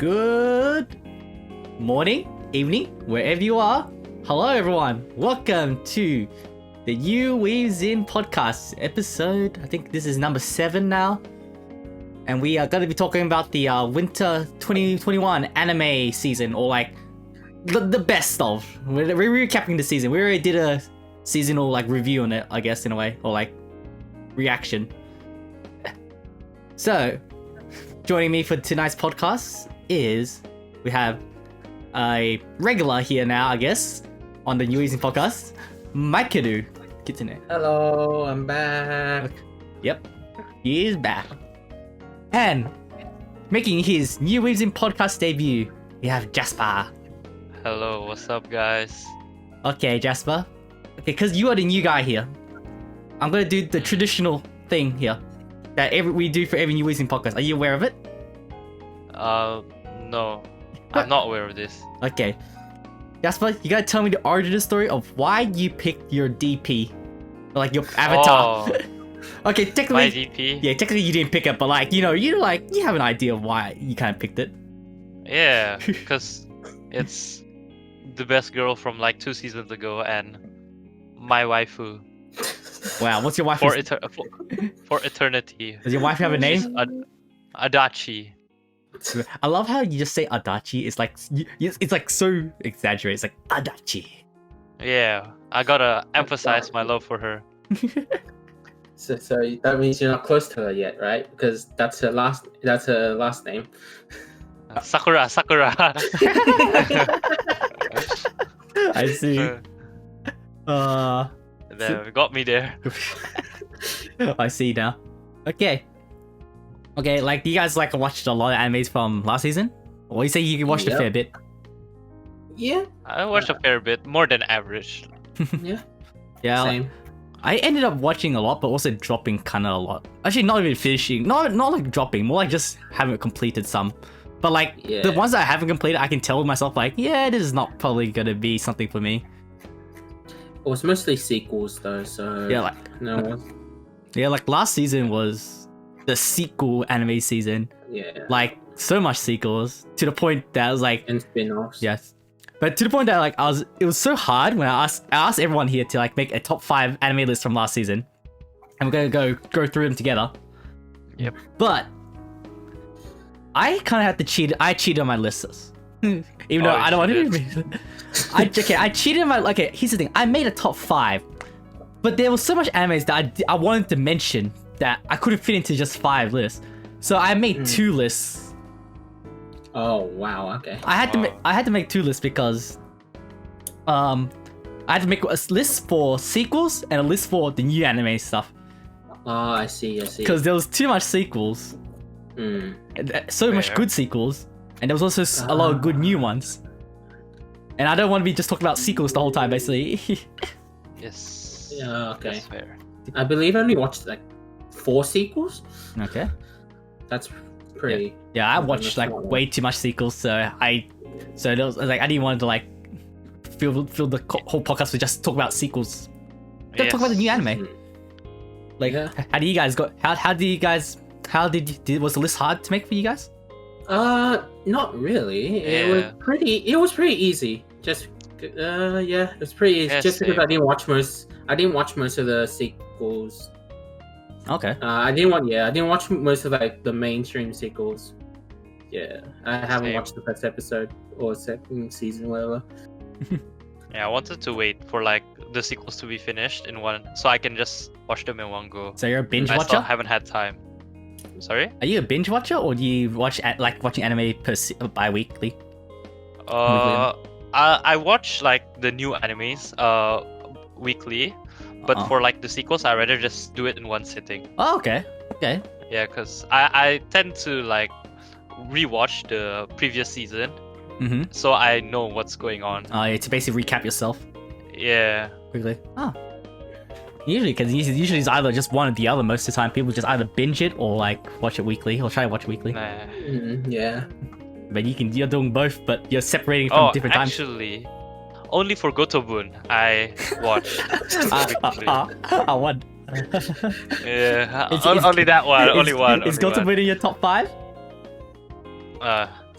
Good morning, evening, wherever you are. Hello, everyone. Welcome to the NewiN podcast episode. I think this is number 7 now. And we are going to be talking about the winter 2021 anime season, or like the best of. We're recapping the season. We already did a seasonal like review on it, I guess, in a way, or like reaction. So, joining me for tonight's podcast is we have a regular here now, I guess, on the NewiN podcast, Maikeru. Get to know. Hello, I'm back. Yep, he is back. And making his NewiN podcast debut, we have Jasper. Hello, what's up, guys? Okay, Jasper. Okay, because you are the new guy here, I'm gonna do the traditional thing here that we do for every NewiN podcast. Are you aware of it? No. I'm not aware of this. Okay. Jasper, you gotta tell me the origin story of why you picked your DP. Or like your avatar. Oh, okay, technically. my DP? Yeah, technically you didn't pick it, but like, you have an idea of why you kind of picked it. Yeah, because it's the best girl from like 2 seasons ago and my waifu. Wow, what's your wife? For eternity. Does your wife have a name? She's Adachi. I love how you just say Adachi. It's like it's like so exaggerated. It's like Adachi. Yeah, I gotta emphasize my love for her. So that means you're not close to her yet, right? Because that's her last name. Sakura. I see. There, got me there. I see now. Okay, like, do you guys like watched a lot of animes from last season? Or you say you watched a fair bit? Yeah. I watched a fair bit, more than average. Yeah. Yeah. Same. I ended up watching a lot, but also dropping kind of a lot. Actually, not even finishing. Not like dropping. More like just haven't completed some. But like the ones that I haven't completed, I can tell myself like, yeah, this is not probably gonna be something for me. It was mostly sequels though, so Yeah, like like last season was the sequel anime season. Yeah. Like so much sequels to the point that I was like, and spin-offs. yes. But to the point that like it was so hard when I asked everyone here to like make a top 5 anime list from last season, and we're gonna go through them together. Yep. But I kind of had to cheat. I cheated on my lists, even though I don't want to. I cheated on my. Okay, here's the thing. I made a top 5, but there was so much animes that I wanted to mention that I couldn't fit into just 5 lists. So I made 2 lists. Oh wow! Okay. I had to make 2 lists because, I had to make a list for sequels and a list for the new anime stuff. Oh, I see. Because there was too much sequels, so much good sequels, and there was also a lot of good new ones. And I don't want to be just talking about sequels the whole time, basically. Yes. Yeah. Okay. That's fair. I believe I only watched like 4 sequels. Okay. That's pretty. Yeah, I watched like way too much sequels, so there was, like, I didn't want to like fill the whole podcast with just talk about sequels. Talk about the new anime. Like, how do you guys got? Was the list hard to make for you guys? Not really. It Yeah. was pretty easy. Just it was pretty easy. Yeah, Just because same. I didn't watch most of the sequels. Okay. I didn't watch most of like the mainstream sequels. Yeah, I haven't Same. watched the first episode or second season, whatever. Yeah, I wanted to wait for like the sequels to be finished in one, so I can just watch them in one go. So you're a binge I watcher? still haven't had time. Sorry? Are you a binge watcher, or do you watch watching anime bi-weekly? I watch like the new animes weekly, but for like the sequels, I rather just do it in one sitting. Oh, okay. Okay. Yeah, because I tend to like rewatch the previous season, so I know what's going on. Yeah, to basically recap yourself Yeah. quickly. Oh. Usually, because usually it's either just one or the other. Most of the time, people just either binge it or like watch it weekly, or try to watch it weekly. Nah. Yeah. But you're doing both, but you're separating from different times. Actually, only for Gotobun I watched. I won. Yeah, only that one. Only one. Is only Gotham one. in your top 5?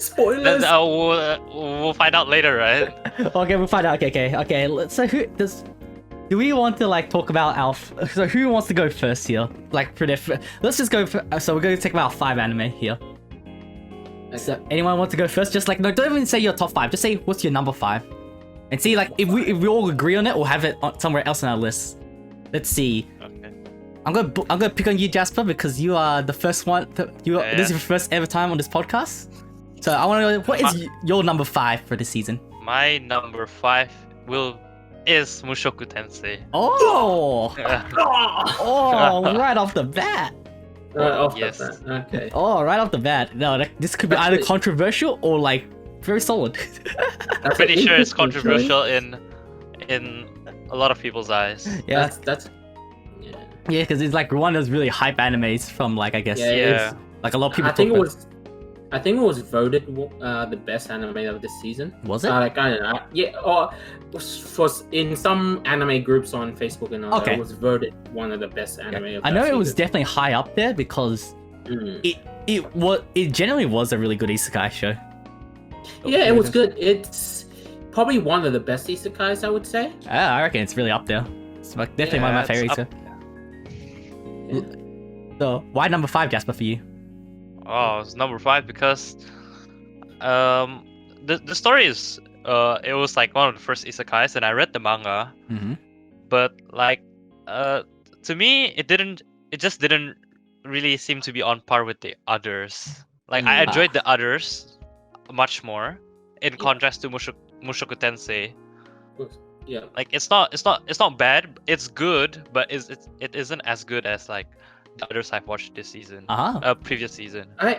Spoilers. We'll find out later, right? Okay, we'll find out. Okay. So do we want to like talk about our? So who wants to go first here? Like for let's just go. So we're going to take about 5 anime here. Okay. So anyone want to go first? Just like no, don't even say your top 5. Just say what's your number 5, and see like if we all agree on it or have it somewhere else on our list. Let's see. Okay. I'm gonna pick on you, Jasper, because you are the first one. This is your first ever time on this podcast. So I want to know what is your number 5 for this season. My number 5 is Mushoku Tensei. Oh, right off the bat. Yes. Okay. Oh, right off the bat. No, this could be either controversial or like very solid. I'm pretty sure it's controversial in a lot of people's eyes. Yeah, That's yeah, because it's like one of those really hype animes from like I guess Yeah. like a lot of people. I think it was voted the best anime of this season. Was it? Like I don't know. Yeah, or for in some anime groups on Facebook and all, Okay. it was voted one of the best anime. Of I that know it was season. definitely high up there because it generally was a really good isekai show. Yeah, it was good. It's probably one of the best isekais, I would say. Yeah, I reckon it's really up there. It's like definitely one of my favorites. up- So why number 5, Jasper, for you? Oh, it's number 5 because the story is it was like one of the first isekais, and I read the manga, Mm-hmm. but like to me it just didn't really seem to be on par with the others. Like I enjoyed the others much more in contrast to Mushoku Tensei. Yeah. Like it's not bad, it's good, but it isn't as good as like the others I've watched this season. Previous season. I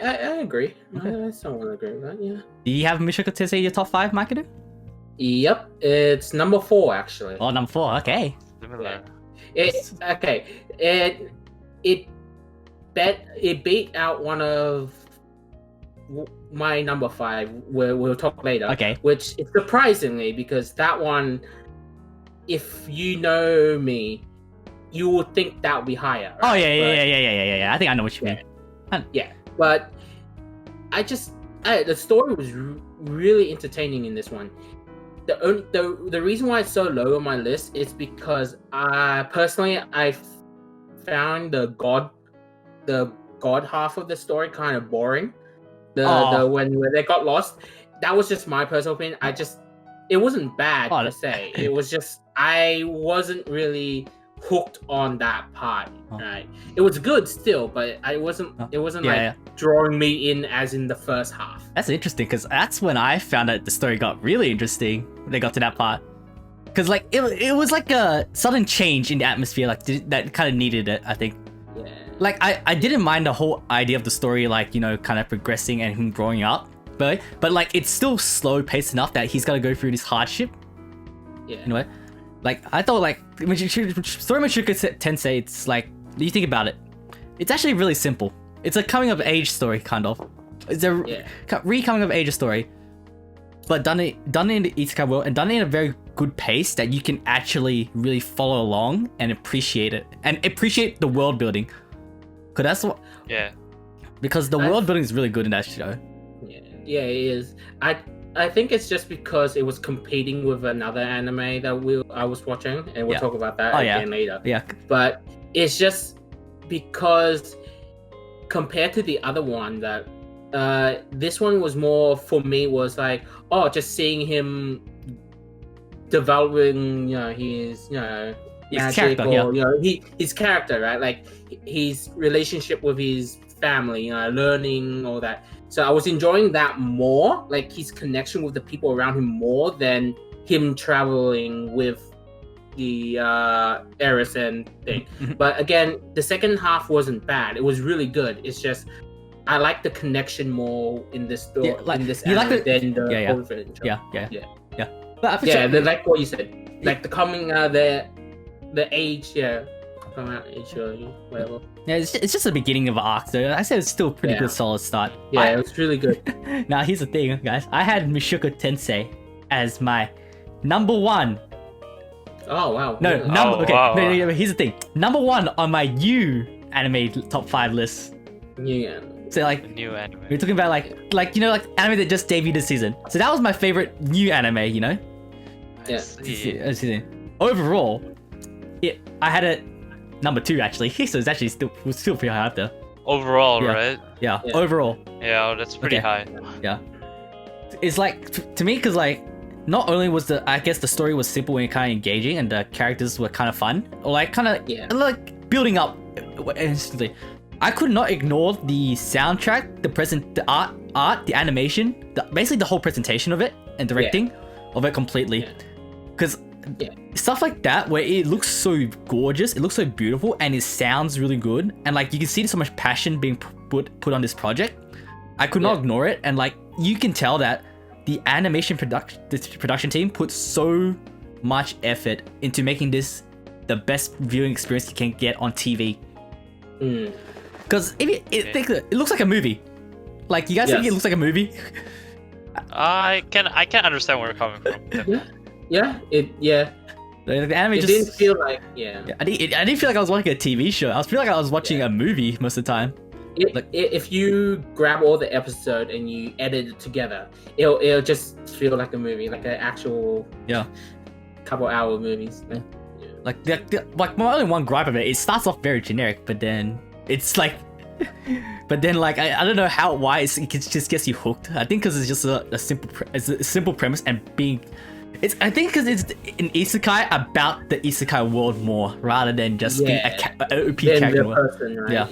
agree. Okay. I somewhat agree with that. Yeah. Do you have Mushoku Tensei in your top 5, Maikeru? Yep. It's number 4 actually. Oh, number 4. Okay. Similar. It beat out one of my number 5, where we'll talk later. Okay. Which is surprisingly, because that one, if you know me, you would think that would be higher. Oh right? yeah. I think I know what you mean. Yeah, but the story was really entertaining in this one. The reason why it's so low on my list is because I found the god half of the story kind of boring. When they got lost, that was just my personal opinion. It wasn't bad per se. It was just I wasn't really hooked on that part. Right, it was good still, but it wasn't drawing me in as in the first half. That's interesting because that's when I found out the story got really interesting when they got to that part. Because like it was like a sudden change in the atmosphere, like that kind of needed it, I think. Yeah. Like I didn't mind the whole idea of the story, like, you know, kind of progressing and him growing up, but like it's still slow paced enough that he's got to go through this hardship. Yeah. You know, like I thought, like story Mushoku Tensei, it's like you think about it, it's actually really simple. It's a coming of age story, kind of. It's a coming of age story, but done in the isekai world and done in a very good pace that you can actually really follow along and appreciate it and appreciate the world building. Cause that's what. Yeah. Because the world building is really good in that show. Yeah, it is. I think it's just because it was competing with another anime that I was watching, and we'll talk about that again later. Yeah. But it's just because compared to the other one, that this one was more for me was like, just seeing him developing, his magic or his character, right? Like his relationship with his family, learning all that. So I was enjoying that more, like his connection with the people around him more than him traveling with the heiress and thing. But again, the second half wasn't bad. It was really good. It's just I like the connection more in this story, in this anime than the overfilling show. Yeah. Like what you said, like the coming the age, coming out age or whatever. Yeah, it's just the beginning of an arc, so I said it's still a pretty good solid start. Yeah, it was really good. Now here's the thing, guys. I had Mushoku Tensei as my number 1. Oh wow. No, here's the thing. Number 1 on my anime top 5 list. Yeah. So like The new anime. we're talking about like anime that just debuted this season. So that was my favorite new anime, you know. Yeah. Overall, I had it number 2 actually. So it's actually still pretty high up there. Overall, Yeah. right? Yeah, Yeah. overall. Yeah, that's pretty Okay. high. Yeah. It's like to me because like not only was the story was simple and kind of engaging and the characters were kind of fun or like kind of like building up instantly. I could not ignore the soundtrack, the art, the animation, basically the whole presentation of it and directing of it completely. Because stuff like that where it looks so gorgeous, it looks so beautiful, and it sounds really good, and like you can see so much passion being put on this project. I could not ignore it, and like you can tell that the animation production team put so much effort into making this the best viewing experience you can get on TV. Because it looks like a movie. Like you guys think it looks like a movie? I can understand where you're coming from. The anime It didn't feel like I didn't feel like I was watching a TV show. I feel like I was watching a movie most of the time. If you grab all the episode and you edit it together, it'll just feel like a movie, like an actual couple hour movies. Like my only one gripe of it starts off very generic, but then it's like, I don't know why it just gets you hooked. I think because it's just a simple premise and I think because it's an isekai about the isekai world more rather than just being a OP character. The person, right?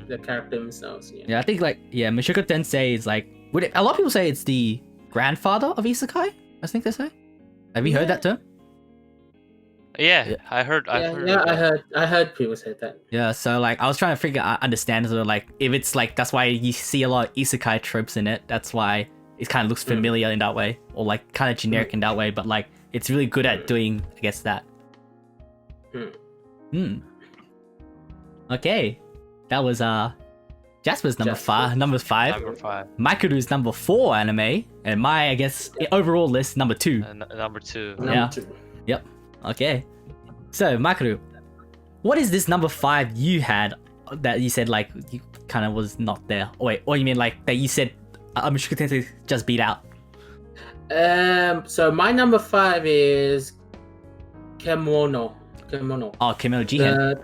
The character themselves. I think Mushoku Tensei is like, a lot of people say it's the grandfather of isekai. I think they say. Have you heard that term? Yeah, I heard. I heard people say that. Yeah, so like I was trying to understand sort of like if it's like that's why you see a lot of isekai tropes in it. That's why it kind of looks familiar in that way, or like kind of generic in that way. But like it's really good at doing, I guess, that. Okay, that was Jasper's number 5. Number 5. Maikeru's number 4 anime, and my overall list number 2. Number 2. Yep. Okay. So Maikeru, what is this number 5 you had that you said like you kind of was not there? Or you mean like that you said Mushoku Tensei just beat out? So my number 5 is Kemono. Oh, Kemono Jihen.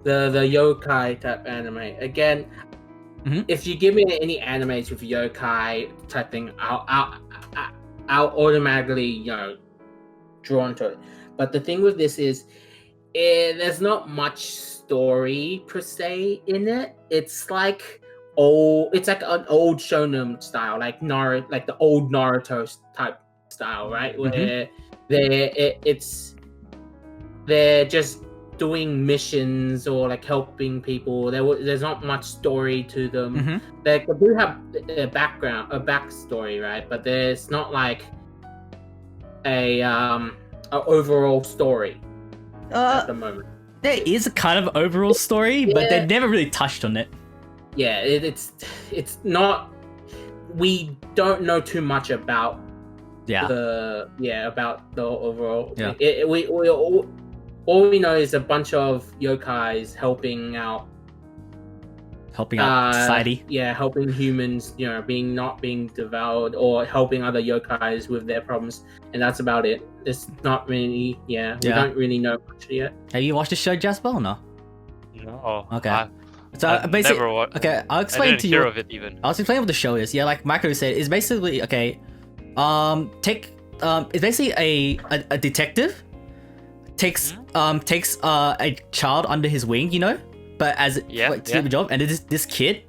The yokai type anime. Again, if you give me any animes with yokai type thing, I'll automatically drawn to it. But the thing with this is, there's not much story per se in it. It's like an old shonen style, like the old Naruto type style, right? Where they're just doing missions or like helping people. There's not much story to them. They do have a backstory, right? But there's not like a overall story at the moment. There is a kind of overall story, but they never really touched on it. Yeah, it's not. We don't know too much about about the overall. Yeah. All we know is a bunch of yokais helping out society. Yeah, helping humans, not being devoured, or helping other yokais with their problems, and that's about it. It's not really, we don't really know much yet. Have you watched the show, Jasper, or no? No. Okay. So basically, I'll explain to you. Hear of it even. I'll explain what the show is. Yeah, like Maikeru said, it's basically it's basically a detective takes a child under his wing, but as to do the job, and this kid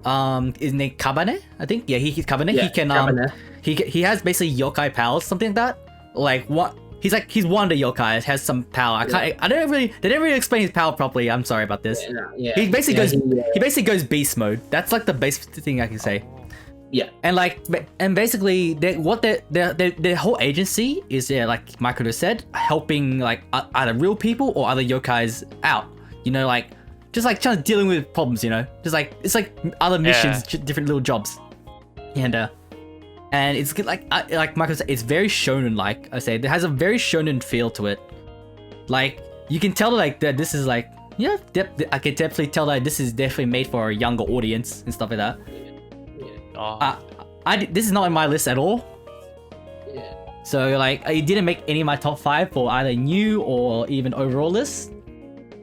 is named Kabane, I think. Yeah, he's Kabane. He can Kabane. He has basically yokai powers, something like that. Like what? He's one of the yokai, has some power. They didn't really explain his power properly. I'm sorry about this. He basically goes beast mode. That's like the basic thing I can say. Yeah. And basically their whole agency is like Maikeru said, helping like either real people or other yokais out. Just like trying to dealing with problems, just like it's like other missions, different little jobs. And it's like Maikeru said, it's very shonen like. I say it has a very shonen feel to it. Like you can tell like that this is like yeah, I can definitely tell that this is definitely made for a younger audience and stuff like that. This is not in my list at all. Yeah. So like, it didn't make any of my top 5 for either new or even overall list,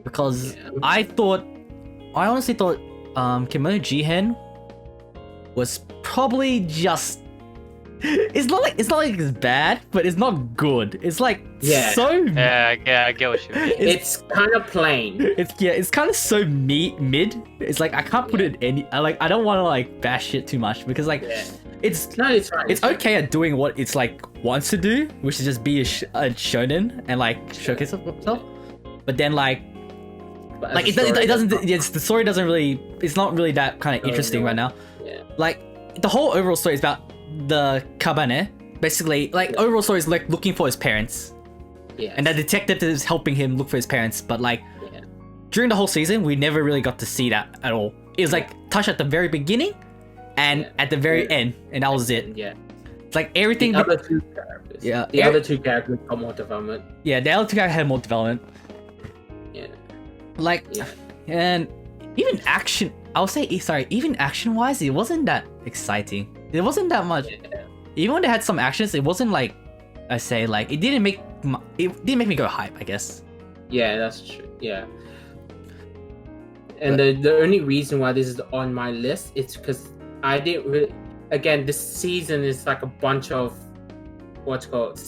because I honestly thought Kimono Jihen was probably just. It's not like it's bad, but it's not good. It's like so. Yeah, I get what you mean. It's kind of plain. It's kind of so mid. It's like I can't put it any. I don't want to like bash it too much because like it's fine. It's okay at doing what it's like wants to do, which is just be a shonen and like showcase itself. But then like it doesn't. The story doesn't really. It's not really that kind of interesting right now. Yeah. Like the whole overall story is about the Kabane, basically, like overall story is like looking for his parents. Yeah. And the detective is helping him look for his parents, but like during the whole season, we never really got to see that at all. It was like touched at the very beginning and at the very end, and that was it. Yeah. It's like everything. The other two characters. Yeah. The other two characters got more development. Yeah, the other two characters had more development. Yeah. Like, and even action. I'll say, sorry, even action-wise, it wasn't that exciting. It wasn't that much. Yeah. Even when they had some actions, it wasn't like I say like it didn't make me go hype, I guess. Yeah, that's true. Yeah. And the only reason why this is on my list is because I didn't really. Again, this season is like a bunch of what's called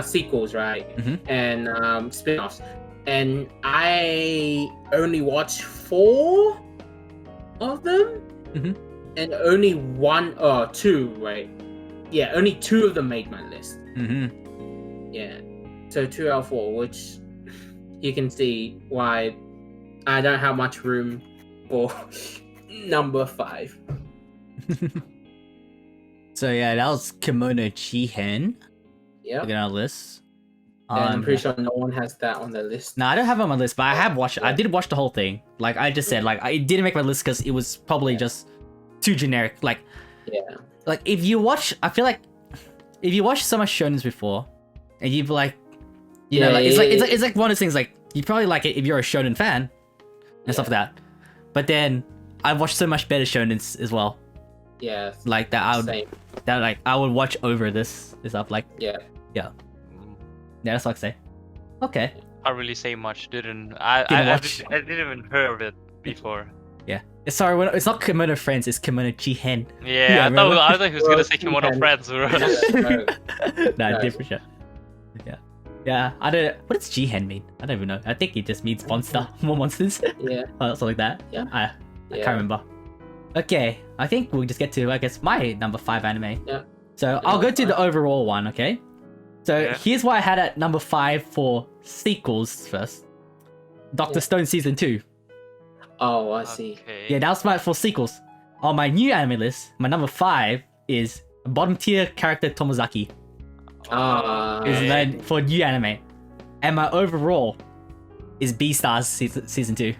sequels, right? And spin-offs, and I only watched 4 of them. And only 1 or 2, right? Yeah, only 2 of them made my list. Yeah, so 2 out of 4, which you can see why I don't have much room for number 5. So yeah, that was Kimono Jihen. Yeah. Look at our list. And I'm pretty sure no one has that on their list. No, I don't have it on my list, but I have watched it. I did watch the whole thing. Like I just said, like it didn't make my list because it was probably just too generic. Like if you watch, I feel like if you watch so much shonens before, and you've like, you know, like it's like one of those things. Like you probably like it if you're a shonen fan and stuff like that. But then I've watched so much better shonens as well. Yeah. Like that, I would watch over this stuff. Like yeah, that's what I say. Okay. Can't really say much. I didn't even heard of it before. Yeah. Sorry, it's not Kimono Friends, it's Kimono Jihen. Yeah, I thought he was gonna say Kimono Friends. Nah, different shit. Yeah. I don't. What does Jihen mean? I don't even know. I think it just means monster, more monsters. Yeah. Something like that. Yeah. I can't remember. Okay, I think we'll just get to my number 5 anime. Yeah. So I'll go to the overall one. Okay. So here's what I had at number 5 for sequels first. Dr. Stone Season 2. Oh, I see. Okay. Yeah, that was for sequels. On my new anime list, my number 5 is bottom tier character Tomozaki. Is for new anime. And my overall is Beastars Season 2.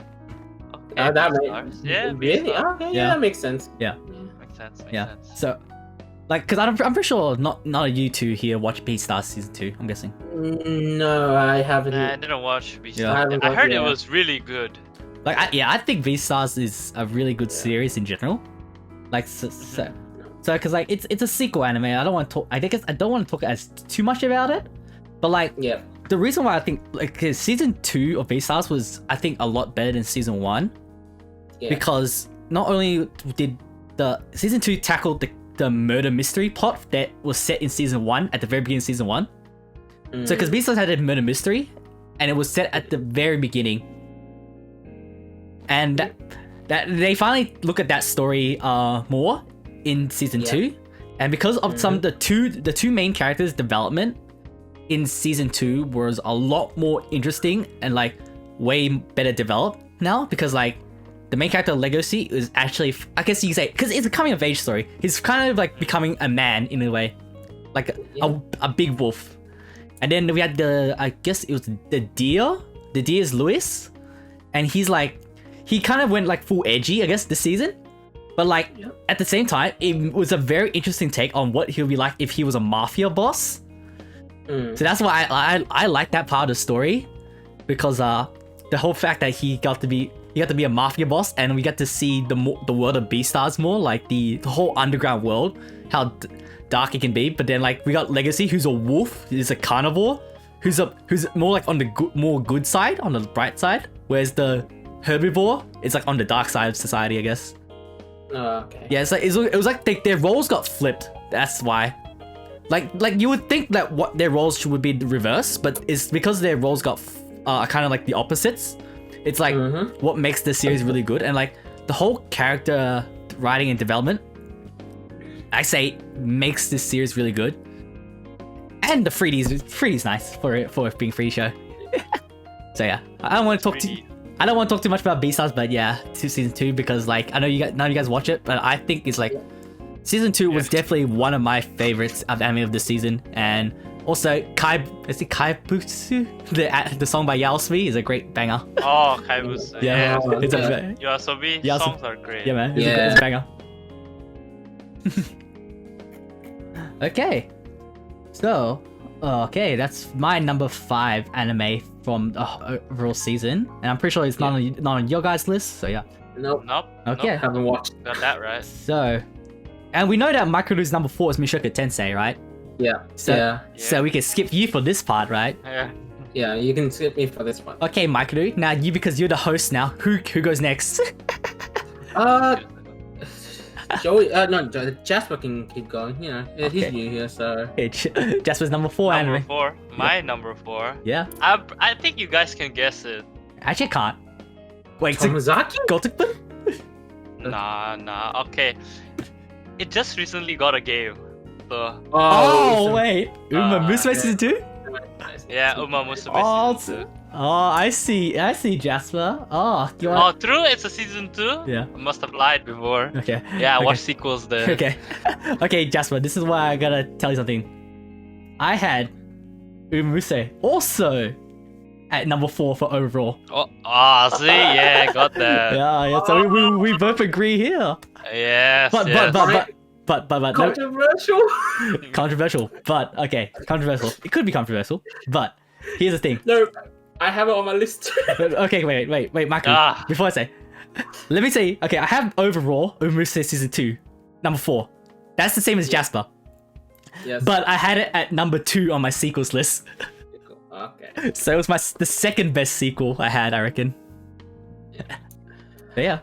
Okay, that really? Okay, yeah, that makes sense. Yeah. Makes sense. So, like, because I'm pretty sure not of you two here watch Beastars Season 2, I'm guessing. No, I haven't. I didn't watch Beastars. Yeah. I heard it was really good. Like, I think Beastars is a really good series in general. Like, so because like it's a sequel anime. I don't want to talk. I don't want to talk as too much about it. But like, the reason why I think like Season 2 of Beastars was I think a lot better than Season 1. Yeah. Because not only did the Season 2 tackle the murder mystery plot that was set in Season 1 at the very beginning of Season 1. So because Beastars had a murder mystery and it was set at the very beginning. And that they finally look at that story more in Season 2. And because of the two main characters' development in Season 2 was a lot more interesting and like way better developed now, because like the main character Legacy is actually, I guess you could say, because it's a coming of age story. He's kind of like becoming a man in a way, like a big wolf. And then we had I guess it was the deer. The deer is Lewis, and he's like, he kind of went like full edgy, I guess, this season. But like at the same time, it was a very interesting take on what he'll be like if he was a mafia boss. So that's why I like that part of the story, because the whole fact that he got to be a mafia boss, and we got to see the world of Beastars more, like the whole underground world, how dark it can be. But then like we got Legacy, who's a wolf, who's a carnivore, who's more like on the more good side, on the bright side, whereas the herbivore is like on the dark side of society, I guess. Okay. Yeah, it's like it was like their roles got flipped. That's why. Like you would think that what their roles would be the reverse, but it's because their roles got kind of like the opposites. It's like what makes the series really good, and like the whole character writing and development, I say, makes this series really good. And the 3D's nice for it being 3D show. So yeah, I don't want to talk too much about Beastars, but yeah, season 2, because like I know none of you guys watch it, but I think it's like season 2 was definitely one of my favorites of anime of the season. And also Kaibutsu, the song by Yaosumi is a great banger. Oh, Kaibutsu. Yeah. It's Yoasobi songs are great. Yeah, man. It's a banger. Okay. So, that's my number 5 anime from the overall season, and I'm pretty sure it's not on your guys' list. So yeah. Nope. Okay. Nope, haven't watched. Got that right. So, and we know that Maikeru's number 4 is Mushoku Tensei, right? Yeah. So we can skip you for this part, right? Yeah. Yeah, you can skip me for this one. Okay, Maikeru. Now because you're the host now, who goes next? Joey, Jasper can keep going. You know, he's new here, so. Okay, Jasper's number 4 anime. Number 4. My number 4. Yeah. I think you guys can guess it. Actually, I can't. Wait, Tomozaki? Gotikun? Nah. Okay. It just recently got a game. So. Wait. Uma Musume season 2? Yeah, Uma Musume season 2. Oh, I see, Jasper. True, it's a season 2? Yeah. I must have lied before. Okay. Yeah, I watched sequels then. Okay. Okay, Jasper, this is why I gotta tell you something. I had Umuse also at number 4 for overall. See? Yeah, got that. Yeah, so we both agree here. Yes, But Controversial? Controversial, but okay, controversial. It could be controversial, but here's the thing. No, I have it on my list. Okay, wait, Maikeru. Before I say, let me say, okay, I have overall Umuse season 2, number 4. That's the same as Jasper. Yes. But I had it at number 2 on my sequels list. Okay. So it was the second best sequel I had, I reckon. But yeah.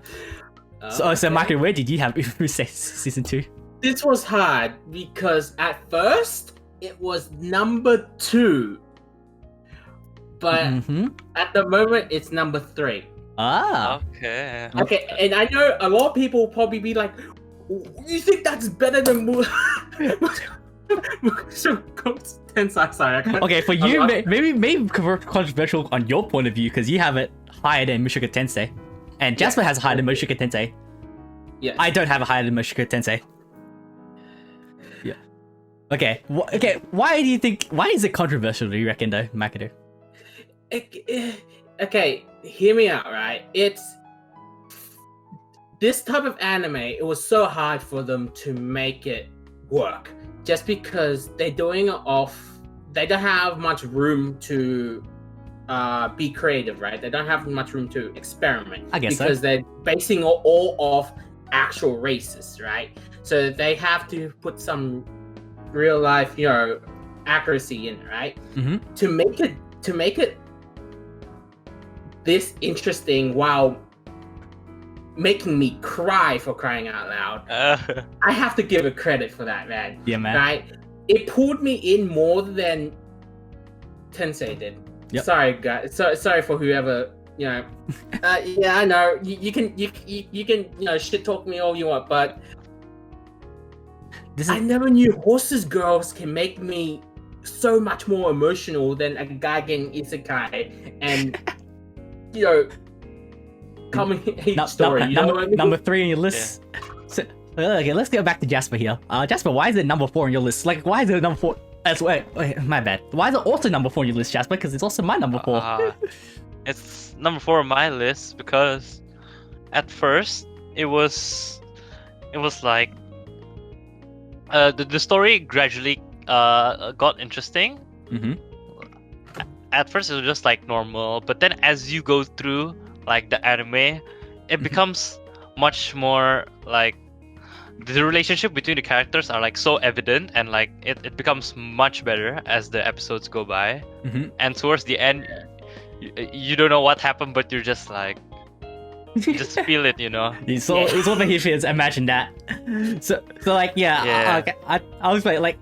So Maikeru, where did you have Umuse season 2? This was hard because at first it was number 2. But at the moment, it's number 3. Okay. Okay, and I know a lot of people will probably be like, "You think that's better than Tensei?" Sorry. Okay, for you, maybe controversial on your point of view because you have it higher than Mushoku Tensei, and Jasper has higher than Mushoku Tensei. Yes. I don't have a higher than Mushoku Tensei. Yeah. Okay. Why is it controversial? Do you reckon, though, Maikeru? Okay, hear me out, right? It's this type of anime. It was so hard for them to make it work, just because they're doing it off. They don't have much room to be creative, right? They don't have much room to experiment. I guess because they're basing all off actual races, right? So they have to put some real life, accuracy in it, right? To make it this interesting while making me cry, for crying out loud. I have to give it credit for that, man. Yeah, man. Right? It pulled me in more than Tensei did. Yep. Sorry, guys. Sorry for whoever. Yeah, I know. You can shit talk me all you want, but I never knew Horses Girls can make me so much more emotional than a guy getting isekai and coming story. Number 3 on your list. Yeah. So, okay, let's go back to Jasper here. Jasper, why is it number 4 on your list? Like, why is it number 4? Wait, my bad. Why is it also number 4 on your list, Jasper? Because it's also my number 4. It's number 4 on my list because at first it was like the story gradually got interesting. at first it was just like normal, but then as you go through like the anime, it becomes much more like the relationship between the characters are like so evident, and like it becomes much better as the episodes go by. And towards the end, you don't know what happened, but you're just like, you just feel it, you know. It's all the feels. Imagine that. So like I was like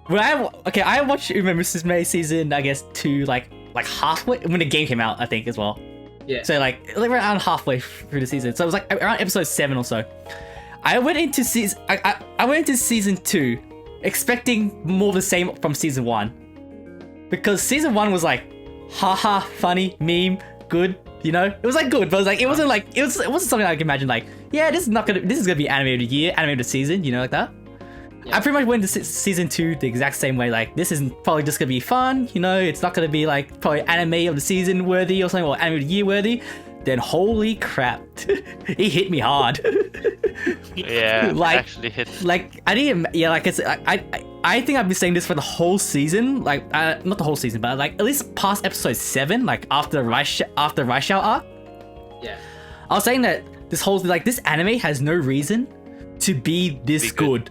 when I watched Uma Musume season, I guess 2 like halfway when the game came out, I think, as well. Yeah. So like around halfway through the season. So it was like around episode 7 or so. I went into season 2 expecting more of the same from season 1. Because season 1 was like haha, funny, meme, good, you know? It was like good, but it was like it wasn't something I could imagine like, yeah, this is gonna be anime of the year, anime of the season, you know, like that. I pretty much went to season 2 the exact same way. Like, this is probably just gonna be fun, you know. It's not gonna be like probably anime of the season worthy or something, or anime of the year worthy. Then holy crap, it hit me hard. Yeah, like, actually hit. Like I didn't. Yeah, like I think I've been saying this for the whole season. Like not the whole season, but like at least past episode 7. Like after the Raishao arc. Yeah. I was saying that this anime has no reason to be this good.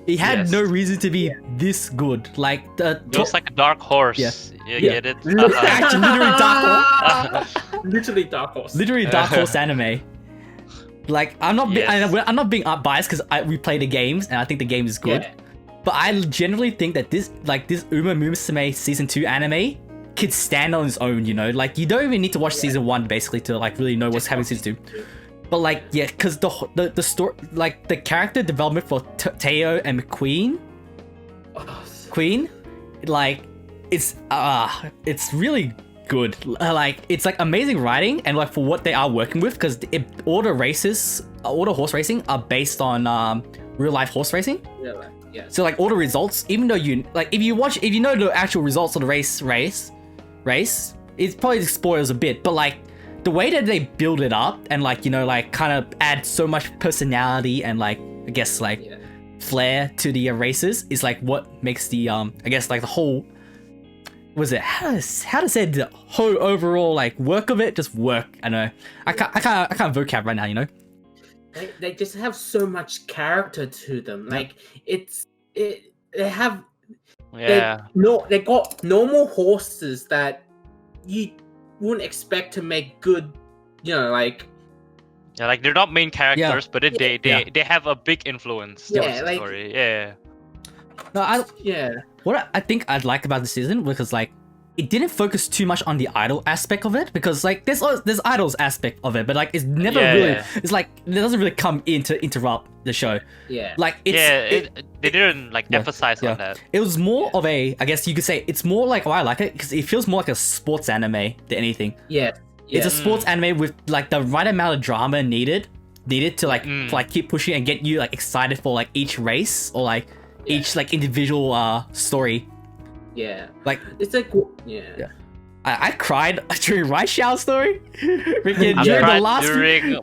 It had no reason to be this good. Like it was like a dark horse. Yeah. You get it? Actually, literally dark horse. Literally dark horse. Literally dark horse anime. Like I'm not being biased because we play the games and I think the game is good. Yeah. But I generally think that this Uma Musume season 2 anime could stand on its own. You know, like you don't even need to watch season 1 basically to like really know what's happening in season 2. But like, yeah, because the story, like the character development for Teo and Queen, like it's really good. Like it's like amazing writing and like for what they are working with, because all the horse racing are based on real life horse racing. Yeah. So like all the results, even though you like if you know the actual results of the race, it probably spoils a bit, but like. The way that they build it up and like, you know, like kind of add so much personality and like, I guess like flair to the races is like what makes the, I guess like the whole, how to say the whole overall like work of it just work. I know. I can't vocab right now, you know? They just have so much character to them. Like they have, they got normal horses that you wouldn't expect to make good, you know, like like they're not main characters, but they have a big influence towards the story. What I think I'd like about the season because like it didn't focus too much on the idol aspect of it, because like there's idols aspect of it, but like it's never it's like it doesn't really come in to interrupt the show. Like they didn't like emphasize on that. It was more of a, I guess you could say it's more like why I like it because it feels more like a sports anime than anything. It's a sports anime with like the right amount of drama needed to like keep pushing and get you like excited for like each race or like each like individual story. Like it's like I cried during Raishao's story. During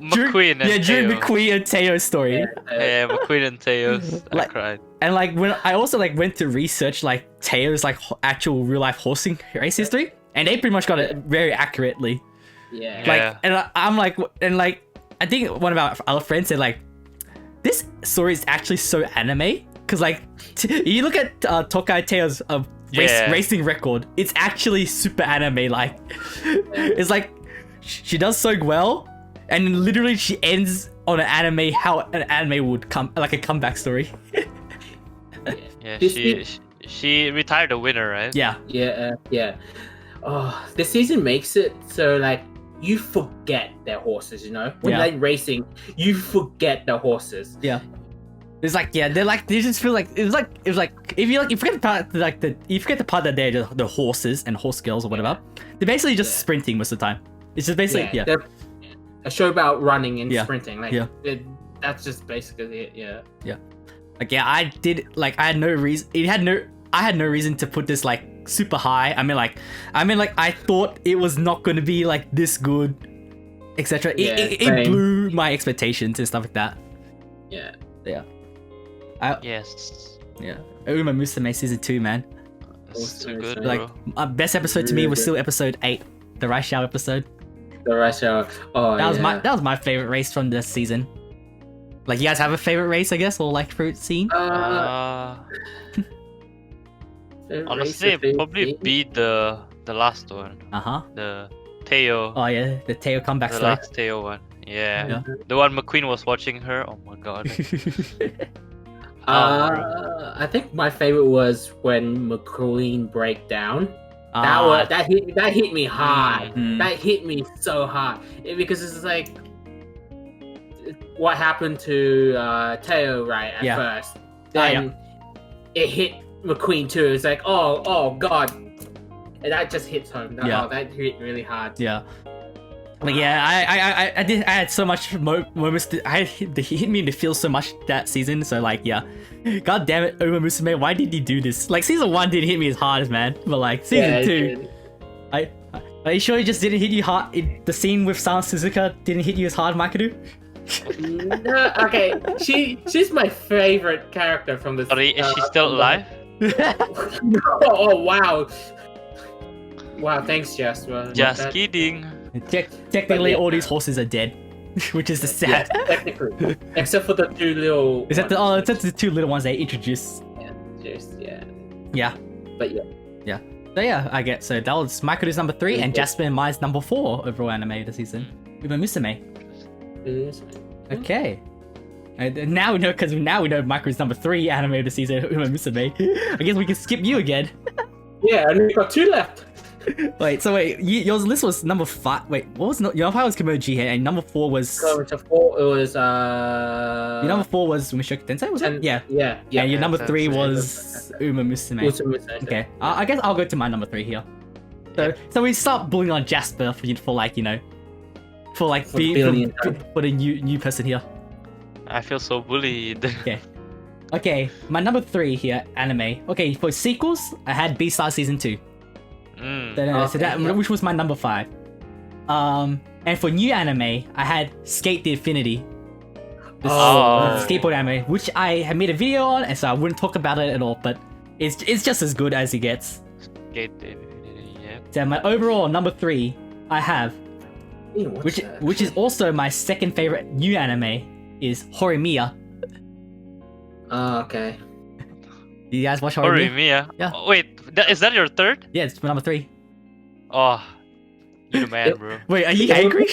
McQueen and Teo's story. McQueen and Teo's. I cried. And like when I also like went to research like Teo's like actual real life horsing race history, and they pretty much got it very accurately. And I'm like, and like I think one of our other friends said like, this story is actually so anime because like you look at Tokai Teo's racing record, it's actually super anime like. It's like she does so well and literally she ends on an anime how an anime would come, like a comeback story. She retired a winner, right? Oh, the season makes it so like you forget their horses, you know, when they're racing you forget the horses. It's like they're like they just feel like it was like if you forget the part like you forget the part that they're just the horses and horse girls or whatever. They're basically just sprinting most of the time. It's just basically a show about running and sprinting. Like that's just basically it. Like I had no reason. I had no reason to put this like super high. I mean like I thought it was not going to be like this good, etc. It blew my expectations and stuff like that. Yes. Uma Musume season 2, man. It's too good, Like bro. best episode to me was still episode 8, the rice shower episode. The rush hour. Oh, That was my favorite race from this season. Like, you guys have a favorite race, I guess, or like fruit scene? Honestly, it'd probably be the last one. The Teo. Oh yeah, the Teo comeback The story. last Teo one. Yeah. Yeah. The one McQueen was watching her. Oh my god. I think my favorite was when McQueen break down. That hit me hard. That hit me so hard because it's like what happened to Teo right at first. Then it hit McQueen too. It's like oh god, and that just hits home. That hit really hard. Yeah. Like I had so much moments. It hit me in the feel so much that season. So like god damn it, Uma Musume, why did you do this? Like season 1 didn't hit me as hard as man, but like season 2, are you sure it just didn't hit you hard? The scene with Silent Suzuka didn't hit you as hard, Maikeru? No, okay, she's my favorite character from this. Sorry, is she still alive? Oh wow! Wow, thanks, Jasper. Just kidding. Technically, all these horses are dead, which is the sad. Yeah, technically, except for the 2 little. Except the 2 little ones they introduced. Yeah. But yeah. So I get so that was Maikeru's number 3 and Jasper and mine's number 4 overall anime this season. Uma Musume. Okay. And now we know because now we know Maikeru's number 3 anime of the season, Uma Musume. I guess we can skip you again. Yeah, and we've got 2 left. Wait, your list was number 5. Wait, what was your number 5 was Kimoji and number 4 was. It was Your number 4 was Mushoku Tensei, was it? Yeah. And your number 3 was Uma Musume. Okay, I guess I'll go to my number 3 here. So we start bullying on Jasper for like for the new person here. I feel so bullied. Okay, my number 3 here, anime. Okay, for sequels, I had Beastar Season 2. Which was my number 5. And for new anime, I had Skate the Infinity. Skateboard anime, which I had made a video on, and so I wouldn't talk about it at all, but it's just as good as it gets. Skate the Infinity, yeah. So my overall number 3, I have, which is also my second favorite new anime, is Horimiya. Okay. You guys watch Horimiya? Yeah. Oh, wait, is that your 3rd? Yeah, it's my number 3. Oh, you the man, bro. Wait, are you angry?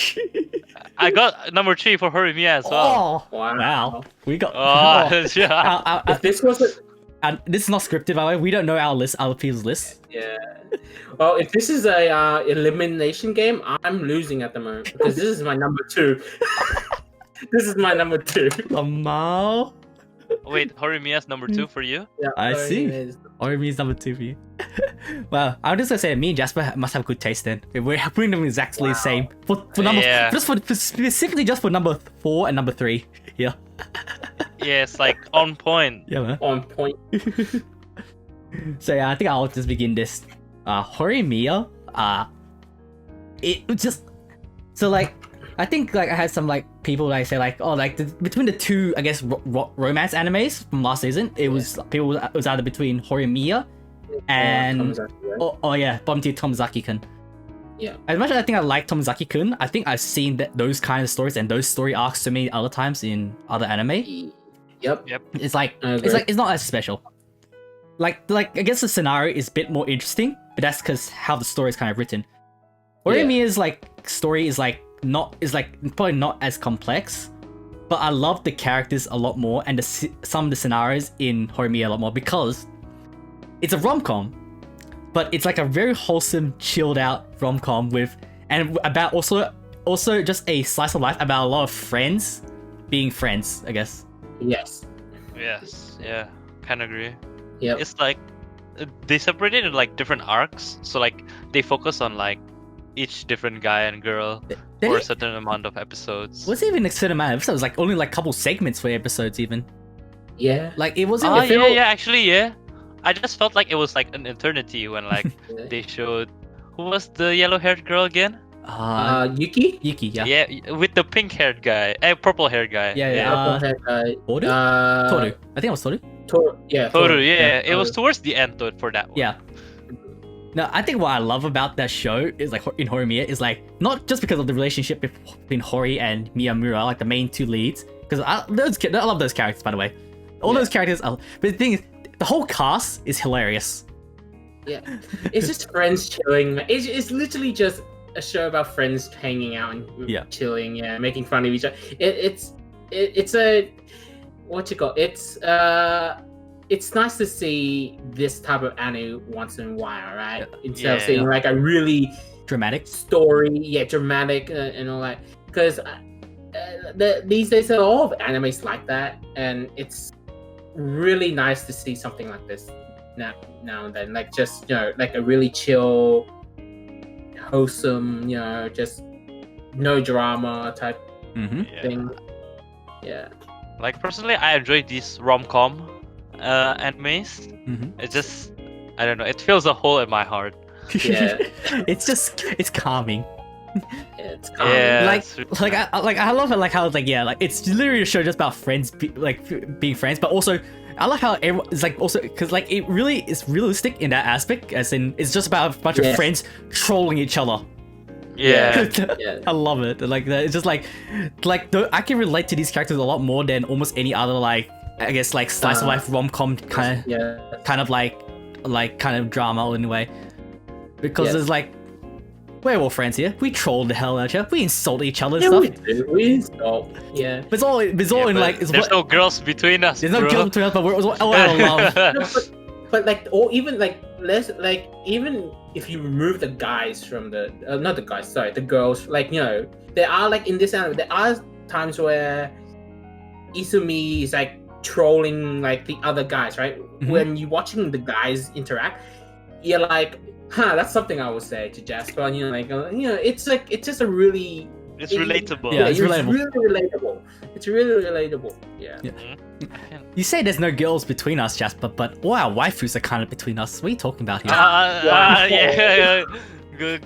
I got number 3 for Horimiya as well. Oh, wow. We got. Yeah. If this was this is not scripted, by the way. We don't know our list, other people's lists. Yeah. Well, if this is a elimination game, I'm losing at the moment because this is my number 2. This is my number 2. Lamau. Wait, Horimiya's number 2 for you? Yeah, I see. Horimiya's number 2 for you. Well, I'm just gonna say me and Jasper must have good taste then. We're putting them exactly the same. For number specifically just for number 4 and number 3. Yeah. Yeah, it's like on point. Yeah, man. On point. So I think I'll just begin this. Horimiya, it just so like I think like I had some like people like say like between the 2 I guess romance animes from last season it was it was either between Horimiya and Bottom Tier Tomozaki-kun. Yeah. As much as I think I like Tomozaki-kun, I think I've seen those kind of stories and those story arcs so many other times in other anime. Yep. It's it's not as special. Like I guess the scenario is a bit more interesting, but that's because how the story is kind of written. Horimiya's story is probably not as complex, but I love the characters a lot more and some of the scenarios in Horimiya a lot more because it's a rom-com, but it's like a very wholesome, chilled out rom-com about also just a slice of life about a lot of friends being friends, I guess. Yes. Yeah, kind of agree. Yeah. It's like they separated in like different arcs, so like they focus on like each different guy and girl for a certain amount of episodes. Was it even a certain amount of episodes? Like only like couple segments for episodes even. Yeah. Like it wasn't. Actually. I just felt like it was like an eternity when like they showed who was the yellow-haired girl again? Yuki. Yeah. Yeah, with the pink-haired guy, purple-haired guy. Purple-haired guy. Toru. I think it was Toru. Toru. It was towards the end for that one. Yeah. No, I think what I love about that show is like in Horimiya is like not just because of the relationship between Hori and Miyamura, like the main two leads. Because I love those characters, by the way. All those characters are. But the thing is, the whole cast is hilarious. Yeah, it's just friends chilling. It's literally just a show about friends hanging out and chilling. Yeah, making fun of each other. It's a what you call it's nice to see this type of anime once in a while, right? Instead of seeing like a really dramatic story, dramatic and all that. Because these days there are a lot of animes like that, and it's really nice to see something like this now and then. Like just like a really chill, wholesome, just no drama type thing. Yeah. Like personally, I enjoy these rom-com animes. It just, I don't know, it fills a hole in my heart. Yeah. it's calming. It's calming. Yeah, I love it, like how it's literally a show just about friends being friends, but also I like how it's like also because like it really is realistic in that aspect, as in it's just about a bunch of friends trolling each other. Yeah. I love it. Like it's just like I can relate to these characters a lot more than almost any other like I guess like slice of life rom-com kind of drama in a way, because it's like we're all friends here. We troll the hell out of each other. We insult each other and stuff. We insult. Yeah. But it's all in like there's no girls between us. There's no girls between us, but we're all out of love. But like, or even like less like even if you remove the guys from the not the guys, sorry, the girls. Like there are like in this anime, there are times where Izumi is like trolling like the other guys, right? When you're watching the guys interact, you're like, that's something I would say to Jasper. And it's like it's just a really relatable. Yeah, it's relatable. Really relatable. It's really relatable. Yeah. You say there's no girls between us, Jasper, but all our waifus are kind of between us. What are you talking about here? Yeah. Good.